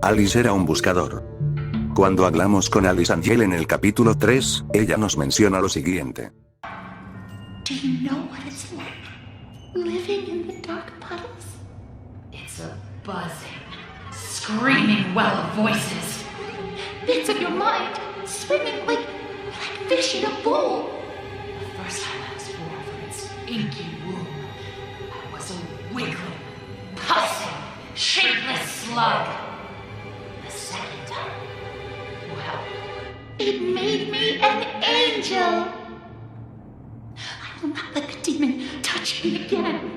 Alice era un buscador. Cuando hablamos con Alice Angel en el capítulo 3, ella nos menciona lo siguiente. Do you know what it's like living in the dark puddles? It's a buzzing, screaming well of voices. Bits of your mind swimming like fish in a bowl. The first time I was born from its inky womb, I was a wiggling, pulsing, shapeless slug. The second time, well, It made me an angel. I will not let the demon touch me again.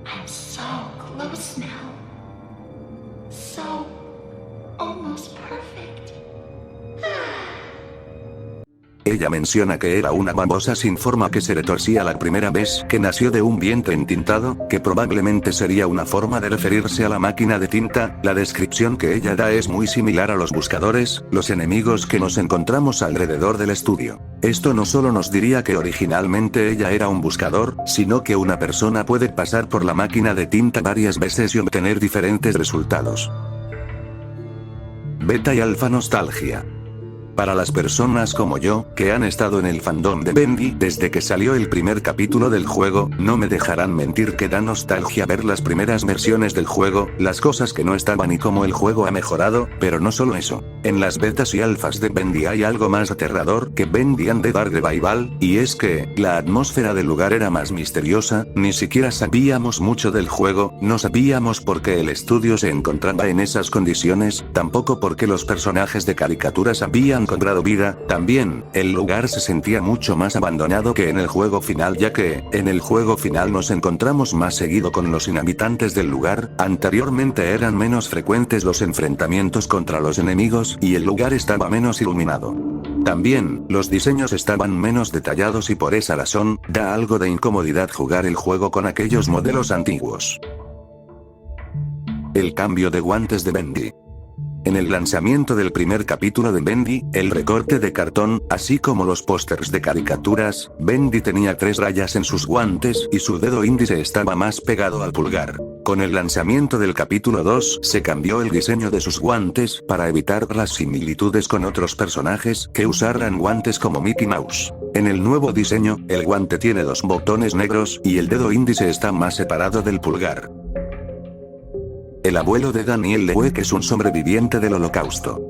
I'm so close now. So almost perfect. Ella menciona que era una babosa sin forma que se retorcía la primera vez que nació de un vientre entintado, que probablemente sería una forma de referirse a la máquina de tinta. La descripción que ella da es muy similar a los buscadores, los enemigos que nos encontramos alrededor del estudio. Esto no solo nos diría que originalmente ella era un buscador, sino que una persona puede pasar por la máquina de tinta varias veces y obtener diferentes resultados. Beta y alfa nostalgia. Para las personas como yo, que han estado en el fandom de Bendy desde que salió el primer capítulo del juego, no me dejarán mentir que da nostalgia ver las primeras versiones del juego, las cosas que no estaban y cómo el juego ha mejorado, pero no solo eso. En las betas y alfas de Bendy hay algo más aterrador que Bendy and the Dark Revival, y es que, la atmósfera del lugar era más misteriosa, ni siquiera sabíamos mucho del juego, no sabíamos por qué el estudio se encontraba en esas condiciones, tampoco por qué los personajes de caricaturas habían cobrado vida, también, el lugar se sentía mucho más abandonado que en el juego final, ya que, en el juego final nos encontramos más seguido con los inhabitantes del lugar, anteriormente eran menos frecuentes los enfrentamientos contra los enemigos, y el lugar estaba menos iluminado. También, los diseños estaban menos detallados y por esa razón, da algo de incomodidad jugar el juego con aquellos modelos antiguos. El cambio de guantes de Bendy. En el lanzamiento del primer capítulo de Bendy, el recorte de cartón, así como los pósters de caricaturas, Bendy tenía 3 rayas en sus guantes y su dedo índice estaba más pegado al pulgar. Con el lanzamiento del capítulo 2 se cambió el diseño de sus guantes para evitar las similitudes con otros personajes que usaran guantes como Mickey Mouse. En el nuevo diseño, el guante tiene 2 botones negros y el dedo índice está más separado del pulgar. El abuelo de Daniel Lewek es un sobreviviente del Holocausto.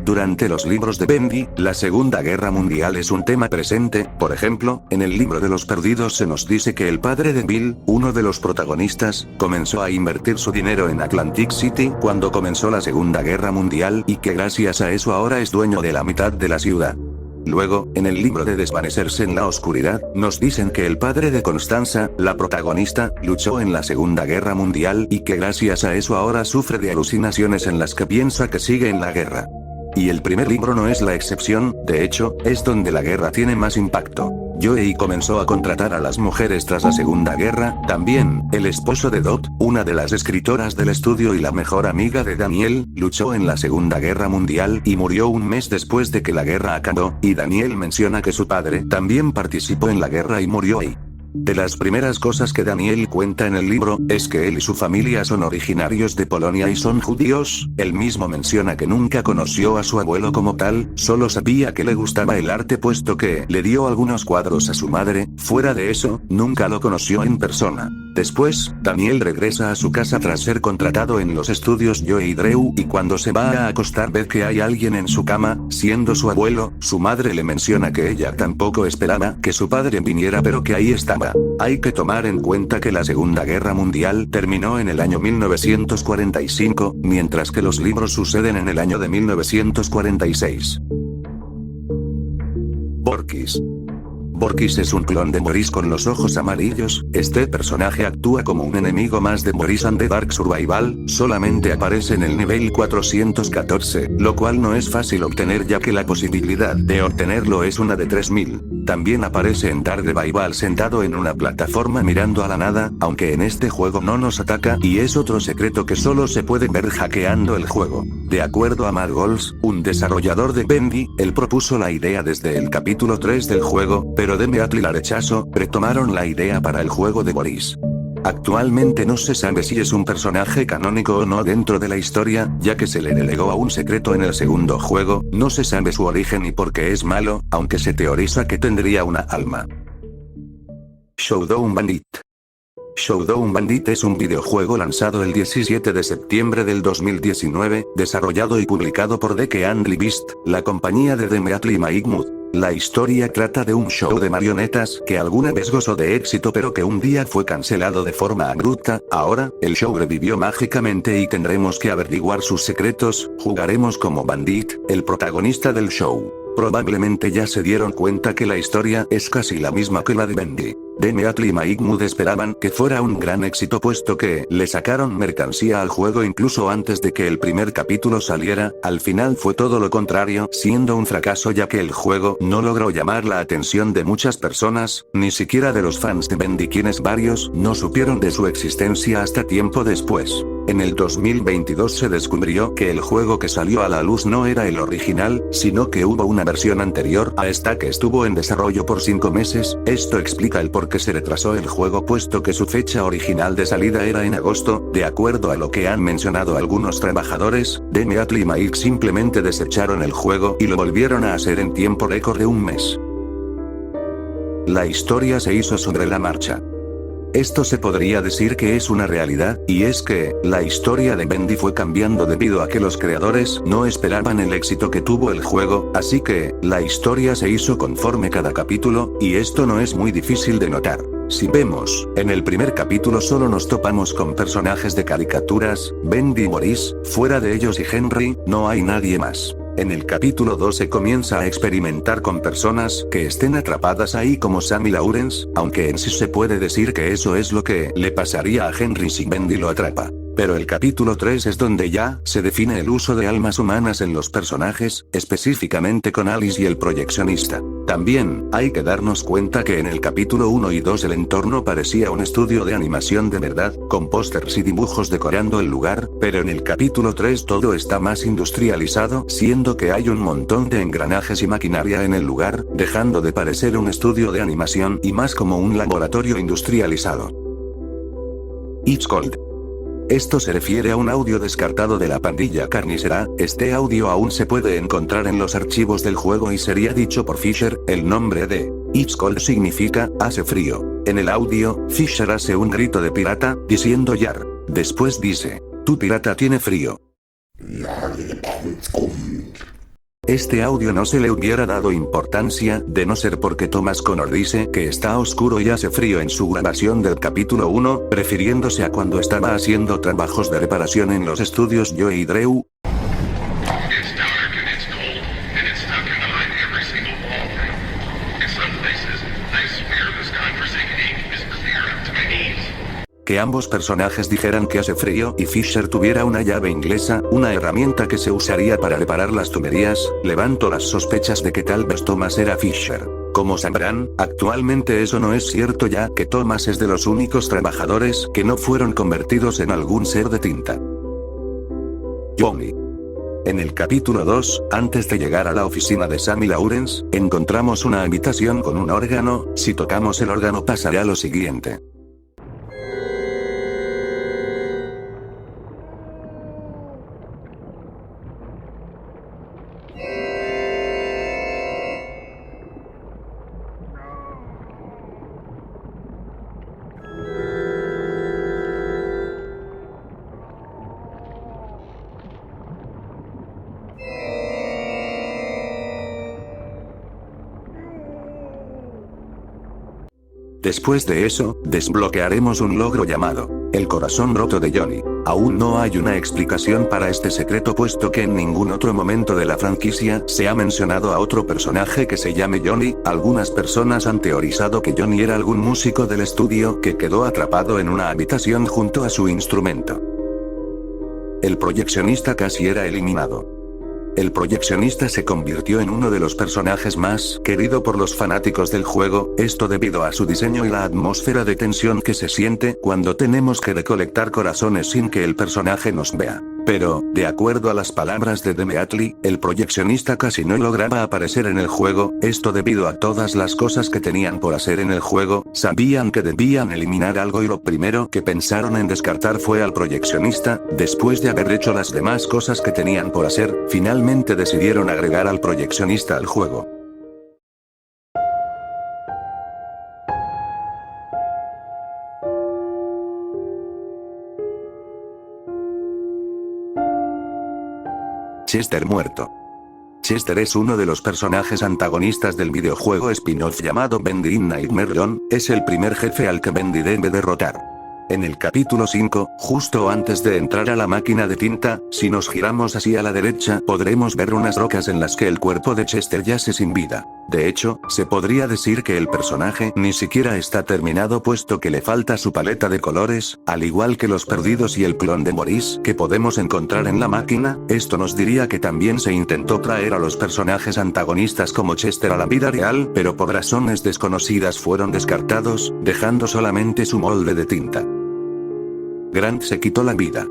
Durante los libros de Bendy, la Segunda Guerra Mundial es un tema presente, por ejemplo, en el libro de los perdidos se nos dice que el padre de Bill, uno de los protagonistas, comenzó a invertir su dinero en Atlantic City cuando comenzó la Segunda Guerra Mundial y que gracias a eso ahora es dueño de la mitad de la ciudad. Luego, en el libro de Desvanecerse en la Oscuridad, nos dicen que el padre de Constanza, la protagonista, luchó en la Segunda Guerra Mundial y que gracias a eso ahora sufre de alucinaciones en las que piensa que sigue en la guerra. Y el primer libro no es la excepción, de hecho, es donde la guerra tiene más impacto. Joey comenzó a contratar a las mujeres tras la Segunda Guerra, también, el esposo de Dot, una de las escritoras del estudio y la mejor amiga de Daniel, luchó en la Segunda Guerra Mundial y murió un mes después de que la guerra acabó, y Daniel menciona que su padre también participó en la guerra y murió ahí. De las primeras cosas que Daniel cuenta en el libro, es que él y su familia son originarios de Polonia y son judíos. Él mismo menciona que nunca conoció a su abuelo como tal, solo sabía que le gustaba el arte puesto que le dio algunos cuadros a su madre, fuera de eso, nunca lo conoció en persona. Después, Daniel regresa a su casa tras ser contratado en los estudios Joey Drew y cuando se va a acostar ve que hay alguien en su cama, siendo su abuelo, su madre le menciona que ella tampoco esperaba que su padre viniera pero que ahí estaba. Hay que tomar en cuenta que la Segunda Guerra Mundial terminó en el año 1945, mientras que los libros suceden en el año de 1946. Borkis. Borkis es un clon de Boris con los ojos amarillos. Este personaje actúa como un enemigo más de Boris and the Dark Survival, solamente aparece en el nivel 414, lo cual no es fácil obtener ya que la posibilidad de obtenerlo es una de 3000. También aparece en Dark Revival sentado en una plataforma mirando a la nada, aunque en este juego no nos ataca y es otro secreto que solo se puede ver hackeando el juego. De acuerdo a Matt Goals, un desarrollador de Bendy, él propuso la idea desde el capítulo 3 del juego, pero Demeatl y la rechazó, retomaron la idea para el juego de Boris. Actualmente no se sabe si es un personaje canónico o no dentro de la historia, ya que se le delegó a un secreto en el segundo juego, no se sabe su origen y por qué es malo, aunque se teoriza que tendría una alma. Showdown Bandit. Showdown Bandit es un videojuego lanzado el 17 de septiembre del 2019, desarrollado y publicado por The Kindly Beast, la compañía de Demeatl y Mike Mood. La historia trata de un show de marionetas que alguna vez gozó de éxito pero que un día fue cancelado de forma abrupta. Ahora, el show revivió mágicamente y tendremos que averiguar sus secretos. Jugaremos como Bandit, el protagonista del show. Probablemente ya se dieron cuenta que la historia es casi la misma que la de Bendy. Demeatl y Mike Mood esperaban que fuera un gran éxito puesto que le sacaron mercancía al juego incluso antes de que el primer capítulo saliera. Al final fue todo lo contrario, siendo un fracaso ya que el juego no logró llamar la atención de muchas personas, ni siquiera de los fans de Bendy, quienes varios no supieron de su existencia hasta tiempo después. En el 2022 se descubrió que el juego que salió a la luz no era el original, sino que hubo una versión anterior a esta que estuvo en desarrollo por 5 meses. Esto explica el por qué se retrasó el juego, puesto que su fecha original de salida era en agosto. De acuerdo a lo que han mencionado algunos trabajadores, Deme Atli y Mike simplemente desecharon el juego y lo volvieron a hacer en tiempo récord de un mes. La historia se hizo sobre la marcha. Esto se podría decir que es una realidad, y es que, la historia de Bendy fue cambiando debido a que los creadores no esperaban el éxito que tuvo el juego, así que, la historia se hizo conforme cada capítulo, y esto no es muy difícil de notar. Si vemos, en el primer capítulo solo nos topamos con personajes de caricaturas, Bendy y Maurice, fuera de ellos y Henry, no hay nadie más. En el capítulo 2 se comienza a experimentar con personas que estén atrapadas ahí como Sam y Lawrence, aunque en sí se puede decir que eso es lo que le pasaría a Henry si Bendy lo atrapa. Pero el capítulo 3 es donde ya se define el uso de almas humanas en los personajes, específicamente con Alice y el proyeccionista. También, hay que darnos cuenta que en el capítulo 1 y 2 el entorno parecía un estudio de animación de verdad, con pósters y dibujos decorando el lugar, pero en el capítulo 3 todo está más industrializado, siendo que hay un montón de engranajes y maquinaria en el lugar, dejando de parecer un estudio de animación y más como un laboratorio industrializado. It's Cold. Esto se refiere a un audio descartado de la pandilla carnicera. Este audio aún se puede encontrar en los archivos del juego y sería dicho por Fisher. El nombre de It's Cold significa hace frío. En el audio, Fisher hace un grito de pirata, diciendo Yar. Después dice, tu pirata tiene frío. Este audio no se le hubiera dado importancia, de no ser porque Thomas Connor dice que está oscuro y hace frío en su grabación del capítulo 1, refiriéndose a cuando estaba haciendo trabajos de reparación en los estudios Joe y Drew. It's dark and it's cold, and it's stuck in behind every single wall. In some places, I swear this godforsaken ink is clear up to my knees. Que ambos personajes dijeran que hace frío y Fisher tuviera una llave inglesa, una herramienta que se usaría para reparar las tuberías, levantó las sospechas de que tal vez Thomas era Fisher. Como sabrán, actualmente eso no es cierto, ya que Thomas es de los únicos trabajadores que no fueron convertidos en algún ser de tinta. Johnny. En el capítulo 2, antes de llegar a la oficina de Sam y Lawrence, encontramos una habitación con un órgano. Si tocamos el órgano pasará lo siguiente. Después de eso, desbloquearemos un logro llamado el corazón roto de Johnny. Aún no hay una explicación para este secreto, puesto que en ningún otro momento de la franquicia se ha mencionado a otro personaje que se llame Johnny. Algunas personas han teorizado que Johnny era algún músico del estudio que quedó atrapado en una habitación junto a su instrumento. El proyeccionista casi era eliminado. El proyeccionista se convirtió en uno de los personajes más querido por los fanáticos del juego, esto debido a su diseño y la atmósfera de tensión que se siente cuando tenemos que recolectar corazones sin que el personaje nos vea. Pero, de acuerdo a las palabras de Deme Atli, el proyeccionista casi no lograba aparecer en el juego, esto debido a todas las cosas que tenían por hacer en el juego. Sabían que debían eliminar algo y lo primero que pensaron en descartar fue al proyeccionista. Después de haber hecho las demás cosas que tenían por hacer, finalmente decidieron agregar al proyeccionista al juego. Chester muerto. Chester es uno de los personajes antagonistas del videojuego spin-off llamado Bendy in Nightmare Zone. Es el primer jefe al que Bendy debe derrotar. En el capítulo 5, justo antes de entrar a la máquina de tinta, si nos giramos hacia la derecha podremos ver unas rocas en las que el cuerpo de Chester yace sin vida. De hecho, se podría decir que el personaje ni siquiera está terminado, puesto que le falta su paleta de colores, al igual que los perdidos y el clon de Maurice que podemos encontrar en la máquina. Esto nos diría que también se intentó traer a los personajes antagonistas como Chester a la vida real, pero por razones desconocidas fueron descartados, dejando solamente su molde de tinta. Grant se quitó la vida.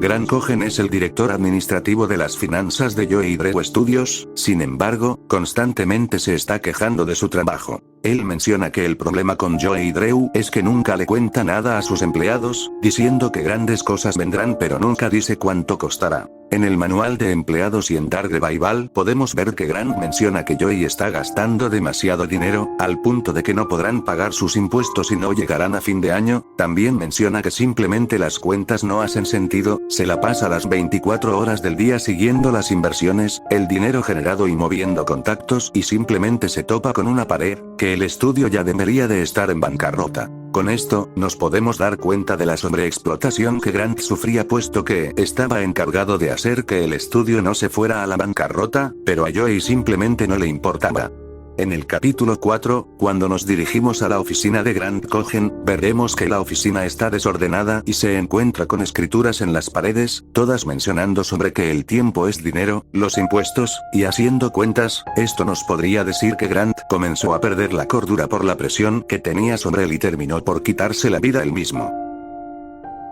Grant Cohen es el director administrativo de las finanzas de Joe y Drew Studios, sin embargo, constantemente se está quejando de su trabajo. Él menciona que el problema con Joe y Drew es que nunca le cuenta nada a sus empleados, diciendo que grandes cosas vendrán pero nunca dice cuánto costará. En el manual de empleados y en Dark Revival podemos ver que Grant menciona que Joey está gastando demasiado dinero, al punto de que no podrán pagar sus impuestos y no llegarán a fin de año. También menciona que simplemente las cuentas no hacen sentido, se la pasa las 24 horas del día siguiendo las inversiones, el dinero generado y moviendo contactos y simplemente se topa con una pared, que el estudio ya debería de estar en bancarrota. Con esto, nos podemos dar cuenta de la sobreexplotación que Grant sufría puesto que estaba encargado de hacer que el estudio no se fuera a la bancarrota, pero a Joey simplemente no le importaba. En el capítulo 4, cuando nos dirigimos a la oficina de Grant Cohen, veremos que la oficina está desordenada y se encuentra con escrituras en las paredes, todas mencionando sobre que el tiempo es dinero, los impuestos, y haciendo cuentas. Esto nos podría decir que Grant comenzó a perder la cordura por la presión que tenía sobre él y terminó por quitarse la vida él mismo.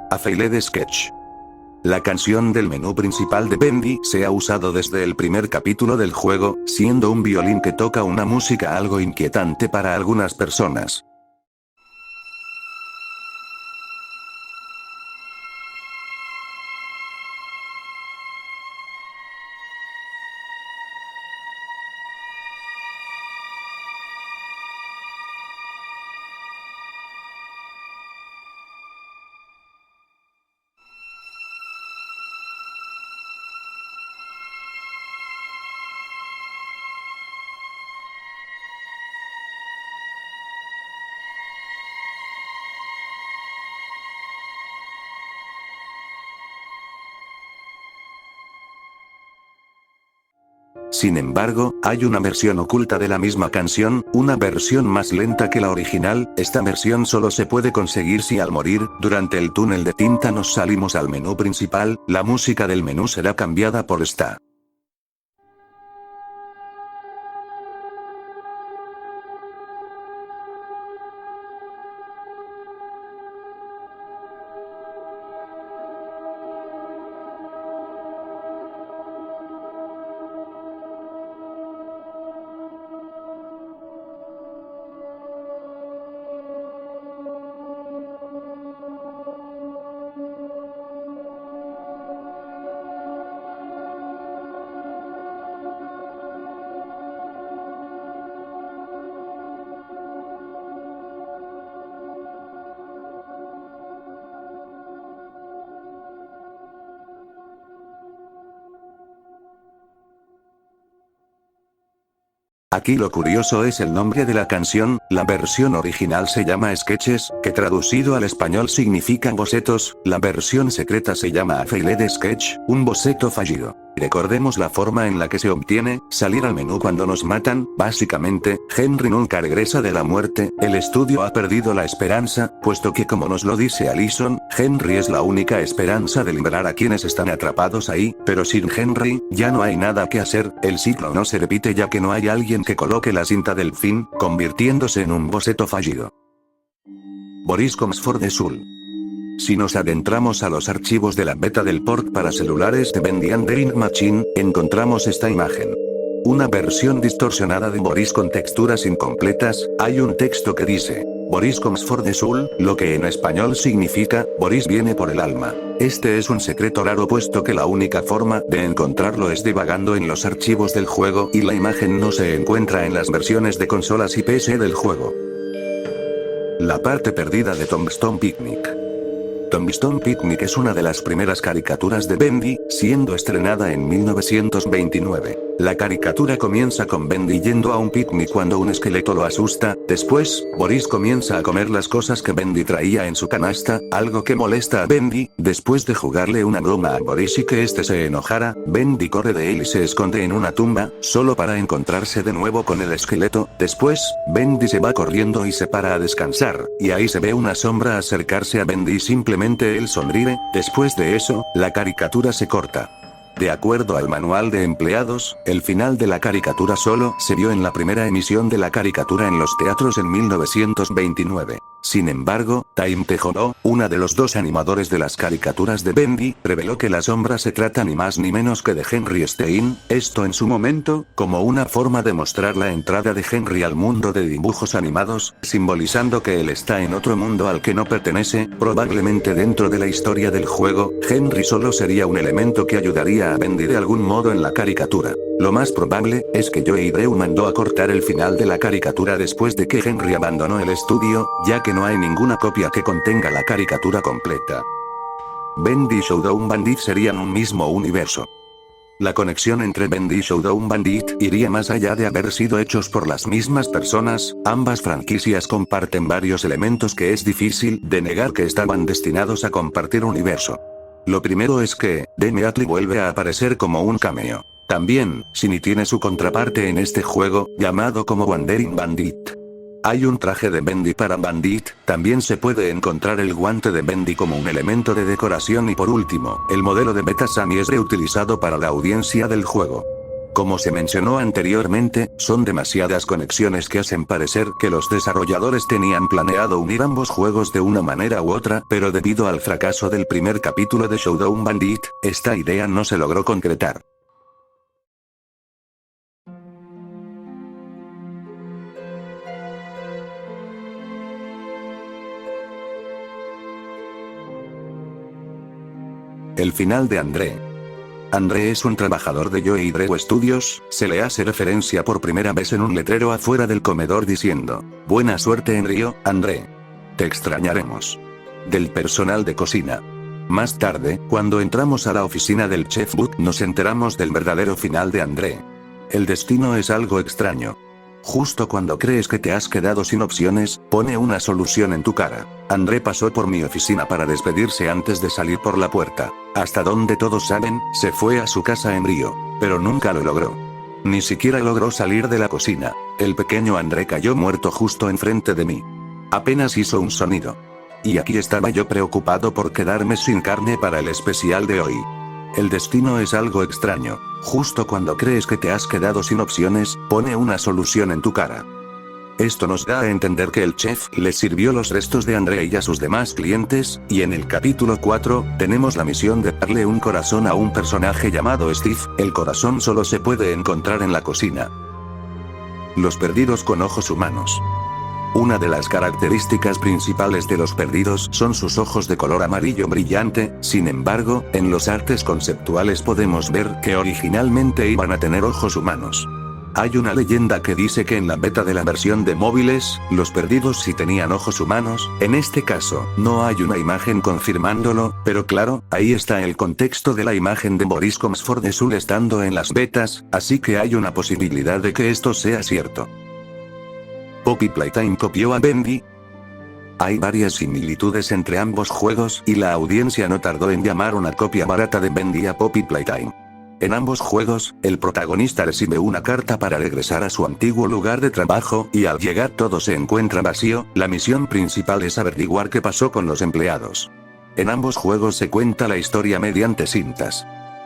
A Failed Sketch. La canción del menú principal de Bendy se ha usado desde el primer capítulo del juego, siendo un violín que toca una música algo inquietante para algunas personas. Sin embargo, hay una versión oculta de la misma canción, una versión más lenta que la original. Esta versión solo se puede conseguir si al morir, durante el túnel de tinta nos salimos al menú principal, la música del menú será cambiada por esta. Aquí lo curioso es el nombre de la canción. La versión original se llama Sketches, que traducido al español significa bocetos. La versión secreta se llama A Failed Sketch, un boceto fallido. Recordemos la forma en la que se obtiene, salir al menú cuando nos matan. Básicamente, Henry nunca regresa de la muerte. El estudio ha perdido la esperanza, puesto que como nos lo dice Allison, Henry es la única esperanza de liberar a quienes están atrapados ahí, pero sin Henry, ya no hay nada que hacer. El ciclo no se repite ya que no hay alguien que coloque la cinta del fin, convirtiéndose en un boceto fallido. Boris Comes for the Soul. Si nos adentramos a los archivos de la beta del port para celulares de Bendy and the Ink Machine, encontramos esta imagen. Una versión distorsionada de Boris con texturas incompletas. Hay un texto que dice, Boris comes for the soul, lo que en español significa, Boris viene por el alma. Este es un secreto raro puesto que la única forma de encontrarlo es divagando en los archivos del juego y la imagen no se encuentra en las versiones de consolas y PC del juego. La parte perdida de Tombstone Picnic. Tombstone Picnic es una de las primeras caricaturas de Bendy, siendo estrenada en 1929. La caricatura comienza con Bendy yendo a un picnic cuando un esqueleto lo asusta. Después, Boris comienza a comer las cosas que Bendy traía en su canasta, algo que molesta a Bendy. Después de jugarle una broma a Boris y que este se enojara, Bendy corre de él y se esconde en una tumba, solo para encontrarse de nuevo con el esqueleto. Después, Bendy se va corriendo y se para a descansar, y ahí se ve una sombra acercarse a Bendy y simplemente él sonríe. Después de eso, la caricatura se corta. De acuerdo al manual de empleados, el final de la caricatura solo se vio en la primera emisión de la caricatura en los teatros en 1929. Sin embargo, Time Tejono, una de los dos animadores de las caricaturas de Bendy, reveló que la sombra se trata ni más ni menos que de Henry Stein, esto en su momento, como una forma de mostrar la entrada de Henry al mundo de dibujos animados, simbolizando que él está en otro mundo al que no pertenece, probablemente dentro de la historia del juego, Henry solo sería un elemento que ayudaría a Bendy de algún modo en la caricatura. Lo más probable, es que Joey Drew mandó a cortar el final de la caricatura después de que Henry abandonó el estudio, ya que no hay ninguna copia que contenga la caricatura completa. Bendy y Showdown Bandit serían un mismo universo. La conexión entre Bendy y Showdown Bandit iría más allá de haber sido hechos por las mismas personas, ambas franquicias comparten varios elementos que es difícil de negar que estaban destinados a compartir universo. Lo primero es que, Demi Atlee vuelve a aparecer como un cameo. También, Shinny tiene su contraparte en este juego, llamado como Wandering Bandit. Hay un traje de Bendy para Bandit, también se puede encontrar el guante de Bendy como un elemento de decoración y por último, el modelo de Beta Sammy es reutilizado para la audiencia del juego. Como se mencionó anteriormente, son demasiadas conexiones que hacen parecer que los desarrolladores tenían planeado unir ambos juegos de una manera u otra, pero debido al fracaso del primer capítulo de Showdown Bandit, esta idea no se logró concretar. El final de André. André es un trabajador de Joey Drew Studios, se le hace referencia por primera vez en un letrero afuera del comedor diciendo, "Buena suerte en Río, André. Te extrañaremos". Del personal de cocina. Más tarde, cuando entramos a la oficina del chef Booth nos enteramos del verdadero final de André. El destino es algo extraño. Justo cuando crees que te has quedado sin opciones, pone una solución en tu cara. André pasó por mi oficina para despedirse antes de salir por la puerta. Hasta donde todos saben, se fue a su casa en Río. Pero nunca lo logró. Ni siquiera logró salir de la cocina. El pequeño André cayó muerto justo enfrente de mí. Apenas hizo un sonido. Y aquí estaba yo preocupado por quedarme sin carne para el especial de hoy. El destino es algo extraño. Justo cuando crees que te has quedado sin opciones, pone una solución en tu cara. Esto nos da a entender que el chef le sirvió los restos de André y a sus demás clientes, y en el capítulo 4, tenemos la misión de darle un corazón a un personaje llamado Steve, el corazón solo se puede encontrar en la cocina. Los perdidos con ojos humanos. Una de las características principales de los perdidos son sus ojos de color amarillo brillante, sin embargo, en los artes conceptuales podemos ver que originalmente iban a tener ojos humanos. Hay una leyenda que dice que en la beta de la versión de móviles, los perdidos sí tenían ojos humanos, en este caso, no hay una imagen confirmándolo, pero claro, ahí está el contexto de la imagen de Boris Comsford de Sul estando en las betas, así que hay una posibilidad de que esto sea cierto. Poppy Playtime copió a Bendy. Hay varias similitudes entre ambos juegos y la audiencia no tardó en llamar una copia barata de Bendy a Poppy Playtime. En ambos juegos, el protagonista recibe una carta para regresar a su antiguo lugar de trabajo y al llegar todo se encuentra vacío, la misión principal es averiguar qué pasó con los empleados. En ambos juegos se cuenta la historia mediante cintas.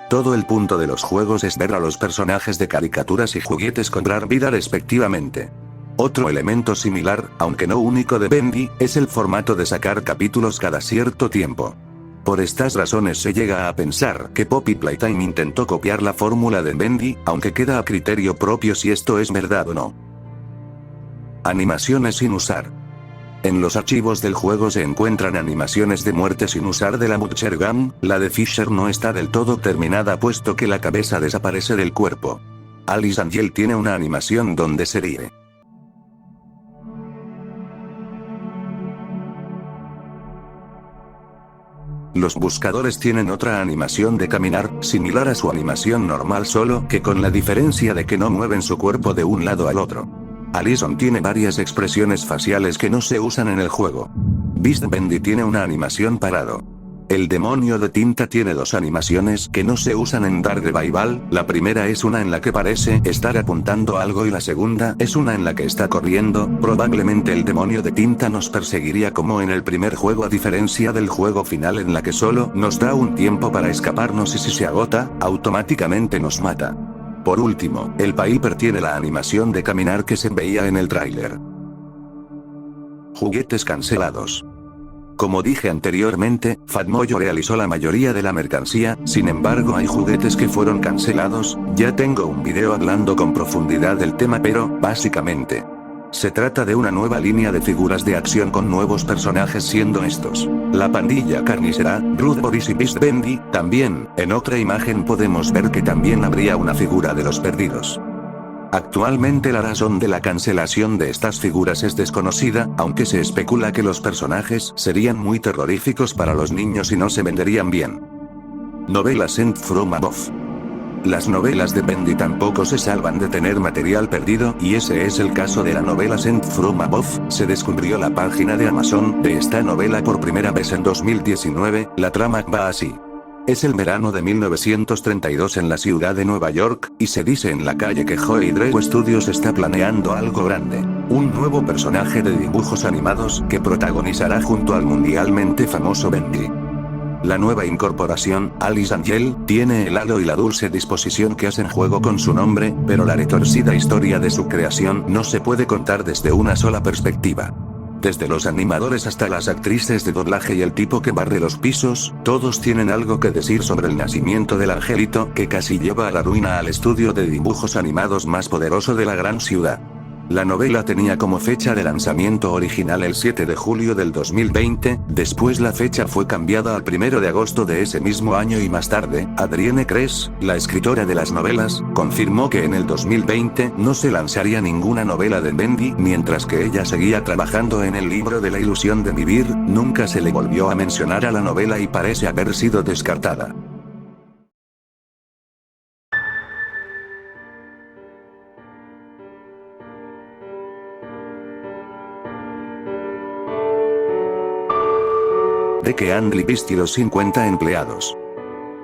Todo el punto de los juegos es ver a los personajes de caricaturas y juguetes cobrar vida respectivamente. Otro elemento similar, aunque no único de Bendy, es el formato de sacar capítulos cada cierto tiempo. Por estas razones se llega a pensar que Poppy Playtime intentó copiar la fórmula de Bendy, aunque queda a criterio propio si esto es verdad o no. Animaciones sin usar. En los archivos del juego se encuentran animaciones de muerte sin usar de la Butcher Gun, la de Fisher no está del todo terminada puesto que la cabeza desaparece del cuerpo. Alice Angel tiene una animación donde se ríe. Los buscadores tienen otra animación de caminar, similar a su animación normal solo que con la diferencia de que no mueven su cuerpo de un lado al otro. Allison tiene varias expresiones faciales que no se usan en el juego. Beast Bendy tiene una animación parado. El demonio de tinta tiene dos animaciones que no se usan en Dark Revival, la primera es una en la que parece estar apuntando algo y la segunda es una en la que está corriendo, probablemente el demonio de tinta nos perseguiría como en el primer juego a diferencia del juego final en la que solo nos da un tiempo para escaparnos y si se agota, automáticamente nos mata. Por último, el Piper tiene la animación de caminar que se veía en el tráiler. Juguetes cancelados. Como dije anteriormente, Fatmoyo realizó la mayoría de la mercancía, sin embargo hay juguetes que fueron cancelados. Ya tengo un video hablando con profundidad del tema, pero, básicamente, se trata de una nueva línea de figuras de acción con nuevos personajes, siendo estos la pandilla carnicera, Rude Boris y Beast Bendy. También, en otra imagen podemos ver que también habría una figura de los perdidos. Actualmente la razón de la cancelación de estas figuras es desconocida, aunque se especula que los personajes serían muy terroríficos para los niños y no se venderían bien. Novela Sent from Above. Las novelas de Bendy tampoco se salvan de tener material perdido, y ese es el caso de la novela Sent from Above. Se descubrió la página de Amazon de esta novela por primera vez en 2019, la trama va así. Es el verano de 1932 en la ciudad de Nueva York, y se dice en la calle que Joey Drew Studios está planeando algo grande. Un nuevo personaje de dibujos animados que protagonizará junto al mundialmente famoso Bendy. La nueva incorporación, Alice Angel, tiene el halo y la dulce disposición que hacen juego con su nombre, pero la retorcida historia de su creación no se puede contar desde una sola perspectiva. Desde los animadores hasta las actrices de doblaje y el tipo que barre los pisos, todos tienen algo que decir sobre el nacimiento del angelito que casi lleva a la ruina al estudio de dibujos animados más poderoso de la gran ciudad. La novela tenía como fecha de lanzamiento original el 7 de julio del 2020, después la fecha fue cambiada al 1 de agosto de ese mismo año y más tarde, Adrienne Kress, la escritora de las novelas, confirmó que en el 2020 no se lanzaría ninguna novela de Bendy, mientras que ella seguía trabajando en el libro de la ilusión de vivir. Nunca se le volvió a mencionar a la novela y parece haber sido descartada. DK Handley Beast y los 50 empleados.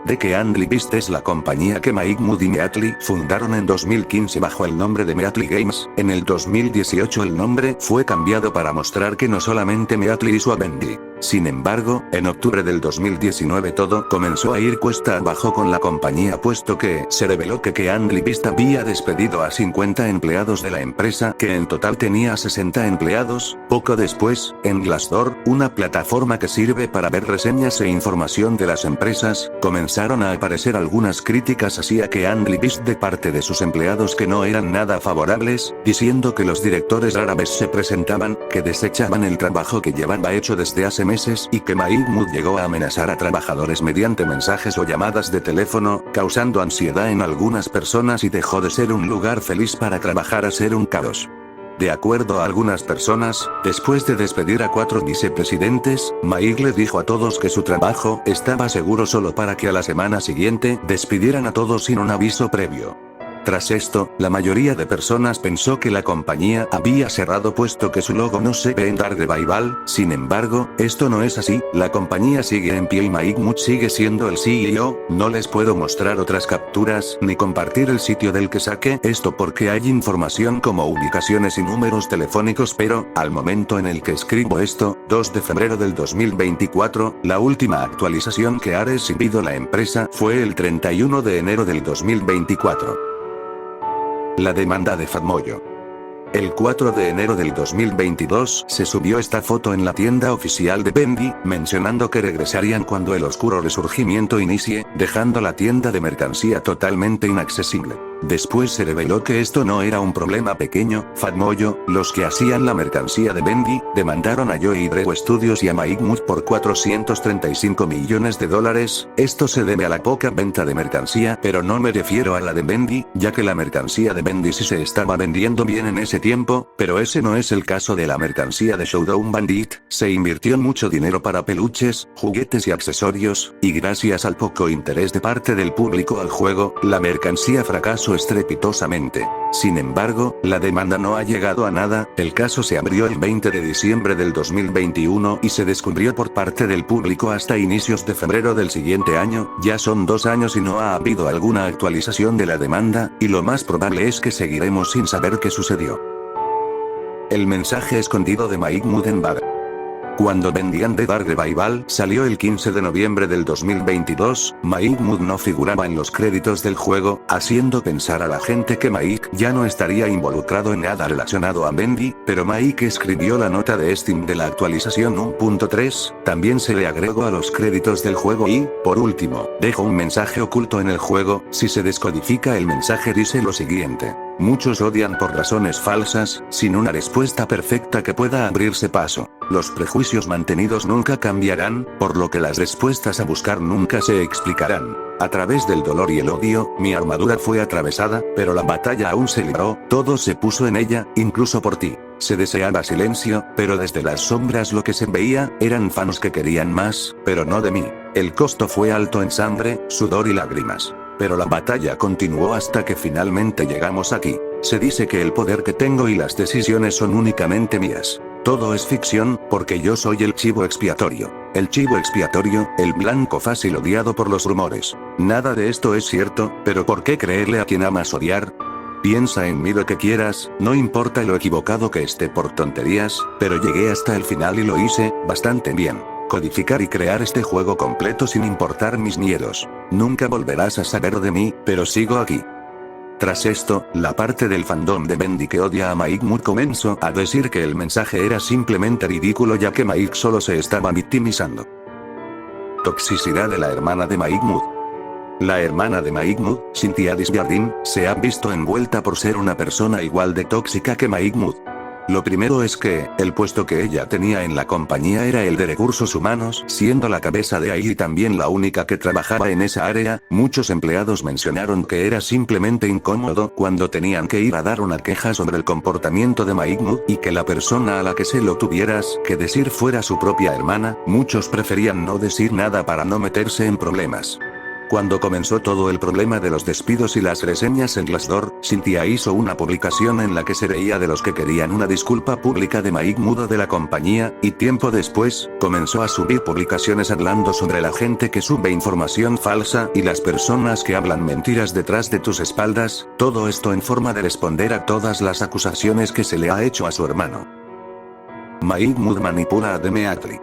DK Handley Beast es la compañía que Mike Moody y Meatley fundaron en 2015 bajo el nombre de Meatley Games. En el 2018 el nombre fue cambiado para mostrar que no solamente Meatley hizo a Bendy. Sin embargo, en octubre del 2019 todo comenzó a ir cuesta abajo con la compañía, puesto que se reveló que Handley Beast había despedido a 50 empleados de la empresa, que en total tenía 60 empleados. Poco después, en Glassdoor, una plataforma que sirve para ver reseñas e información de las empresas, comenzaron a aparecer algunas críticas hacia Handley Beast de parte de sus empleados que no eran nada favorables, diciendo que los directores rara vez se presentaban, que desechaban el trabajo que llevaba hecho desde hace meses y que Mike Moody llegó a amenazar a trabajadores mediante mensajes o llamadas de teléfono, causando ansiedad en algunas personas y dejó de ser un lugar feliz para trabajar a ser un caos. De acuerdo a algunas personas, después de despedir a 4 vicepresidentes, Mike le dijo a todos que su trabajo estaba seguro solo para que a la semana siguiente despidieran a todos sin un aviso previo. Tras esto, la mayoría de personas pensó que la compañía había cerrado puesto que su logo no se ve en Dark Revival. Sin embargo, esto no es así, la compañía sigue en pie y Mike Moody sigue siendo el CEO. No les puedo mostrar otras capturas ni compartir el sitio del que saqué esto porque hay información como ubicaciones y números telefónicos, pero, al momento en el que escribo esto, 2 de febrero del 2024, la última actualización que ha recibido la empresa fue el 31 de enero del 2024. La demanda de Fatmoyo. El 4 de enero del 2022 se subió esta foto en la tienda oficial de Bendy, mencionando que regresarían cuando el oscuro resurgimiento inicie, dejando la tienda de mercancía totalmente inaccesible. Después se reveló que esto no era un problema pequeño. Fatmoyo, los que hacían la mercancía de Bendy, demandaron a Joey Drew Studios y a Mike Moody por $435 millones. Esto se debe a la poca venta de mercancía, pero no me refiero a la de Bendy, ya que la mercancía de Bendy sí se estaba vendiendo bien en ese tiempo, pero ese no es el caso de la mercancía de Showdown Bandit. Se invirtió mucho dinero para peluches, juguetes y accesorios, y gracias al poco interés de parte del público al juego, la mercancía fracasó estrepitosamente. Sin embargo, la demanda no ha llegado a nada. El caso se abrió el 20 de diciembre del 2021 y se descubrió por parte del público hasta inicios de febrero del siguiente año. Ya son 2 años y no ha habido alguna actualización de la demanda, y lo más probable es que seguiremos sin saber qué sucedió. El mensaje escondido de Mike Moody en Bad. Cuando Bendy and the Dark Revival salió el 15 de noviembre del 2022, Mike Mood no figuraba en los créditos del juego, haciendo pensar a la gente que Mike ya no estaría involucrado en nada relacionado a Bendy, pero Mike escribió la nota de Steam de la actualización 1.3, también se le agregó a los créditos del juego y, por último, dejó un mensaje oculto en el juego. Si se descodifica el mensaje dice lo siguiente: muchos odian por razones falsas, sin una respuesta perfecta que pueda abrirse paso. Los prejuicios mantenidos nunca cambiarán, por lo que las respuestas a buscar nunca se explicarán. A través del dolor y el odio, mi armadura fue atravesada, pero la batalla aún se libró, todo se puso en ella, incluso por ti. Se deseaba silencio, pero desde las sombras lo que se veía, eran fans que querían más, pero no de mí. El costo fue alto en sangre, sudor y lágrimas. Pero la batalla continuó hasta que finalmente llegamos aquí. Se dice que el poder que tengo y las decisiones son únicamente mías. Todo es ficción, porque yo soy el chivo expiatorio. El chivo expiatorio, el blanco fácil odiado por los rumores. Nada de esto es cierto, pero ¿por qué creerle a quien amas odiar? Piensa en mí lo que quieras, no importa lo equivocado que esté por tonterías, pero llegué hasta el final y lo hice bastante bien. Codificar y crear este juego completo sin importar mis miedos. Nunca volverás a saber de mí, pero sigo aquí. Tras esto, la parte del fandom de Bendy que odia a Mike Mood comenzó a decir que el mensaje era simplemente ridículo ya que Mike solo se estaba victimizando. Toxicidad de la hermana de Mike Mood. La hermana de Mike Mood, Cynthia Desjardins, se ha visto envuelta por ser una persona igual de tóxica que Mike Mood. Lo primero es que, el puesto que ella tenía en la compañía era el de recursos humanos, siendo la cabeza de ahí y también la única que trabajaba en esa área. Muchos empleados mencionaron que era simplemente incómodo cuando tenían que ir a dar una queja sobre el comportamiento de Mike Mood y que la persona a la que se lo tuvieras que decir fuera su propia hermana. Muchos preferían no decir nada para no meterse en problemas. Cuando comenzó todo el problema de los despidos y las reseñas en Glassdoor, Cynthia hizo una publicación en la que se reía de los que querían una disculpa pública de Mike Mood de la compañía, y tiempo después, comenzó a subir publicaciones hablando sobre la gente que sube información falsa y las personas que hablan mentiras detrás de tus espaldas, todo esto en forma de responder a todas las acusaciones que se le ha hecho a su hermano. Mike Mood manipula a Deme Atlee.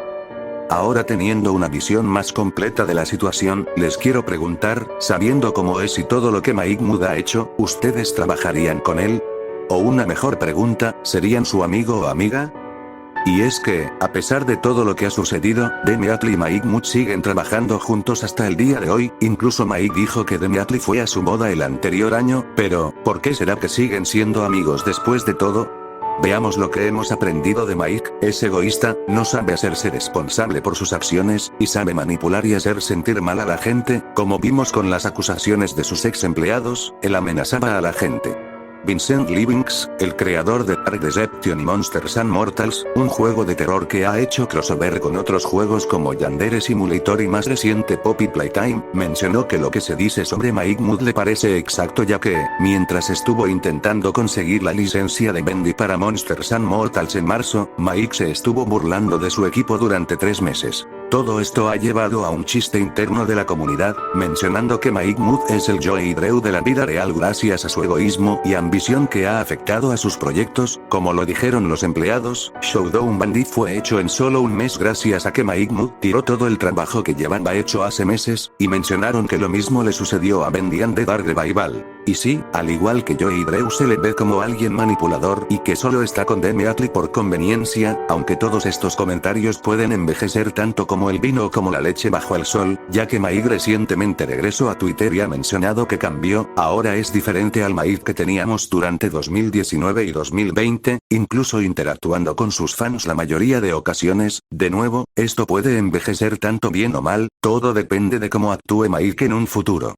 Ahora teniendo una visión más completa de la situación, les quiero preguntar, sabiendo cómo es y todo lo que Mike Mood ha hecho, ¿ustedes trabajarían con él? O una mejor pregunta, ¿serían su amigo o amiga? Y es que, a pesar de todo lo que ha sucedido, Deme Atlee y Mike Mood siguen trabajando juntos hasta el día de hoy. Incluso Mike dijo que Deme Atlee fue a su boda el anterior año, pero, ¿por qué será que siguen siendo amigos después de todo? Veamos lo que hemos aprendido de Mike: es egoísta, no sabe hacerse responsable por sus acciones, y sabe manipular y hacer sentir mal a la gente, como vimos con las acusaciones de sus ex empleados. Él amenazaba a la gente. Vincent Livings, el creador de Dark Deception y Monsters and Mortals, un juego de terror que ha hecho crossover con otros juegos como Yandere Simulator y más reciente Poppy Playtime, mencionó que lo que se dice sobre Mike Mood le parece exacto, ya que, mientras estuvo intentando conseguir la licencia de Bendy para Monsters and Mortals en marzo, Mike se estuvo burlando de su equipo durante 3 meses. Todo esto ha llevado a un chiste interno de la comunidad, mencionando que Mike Mood es el Joey Drew de la vida real gracias a su egoísmo y ambición que ha afectado a sus proyectos. Como lo dijeron los empleados, Showdown Bandit fue hecho en solo un mes gracias a que Mike Mood tiró todo el trabajo que llevaba hecho hace meses, y mencionaron que lo mismo le sucedió a Bendy and the Dark Revival. Y sí, al igual que Joey Drew se le ve como alguien manipulador y que solo está con Deme Atlee por conveniencia, aunque todos estos comentarios pueden envejecer tanto como el vino o como la leche bajo el sol, ya que Mike recientemente regresó a Twitter y ha mencionado que cambió, ahora es diferente al Mike que teníamos durante 2019 y 2020, incluso interactuando con sus fans la mayoría de ocasiones. De nuevo, esto puede envejecer tanto bien o mal, todo depende de cómo actúe Mike en un futuro.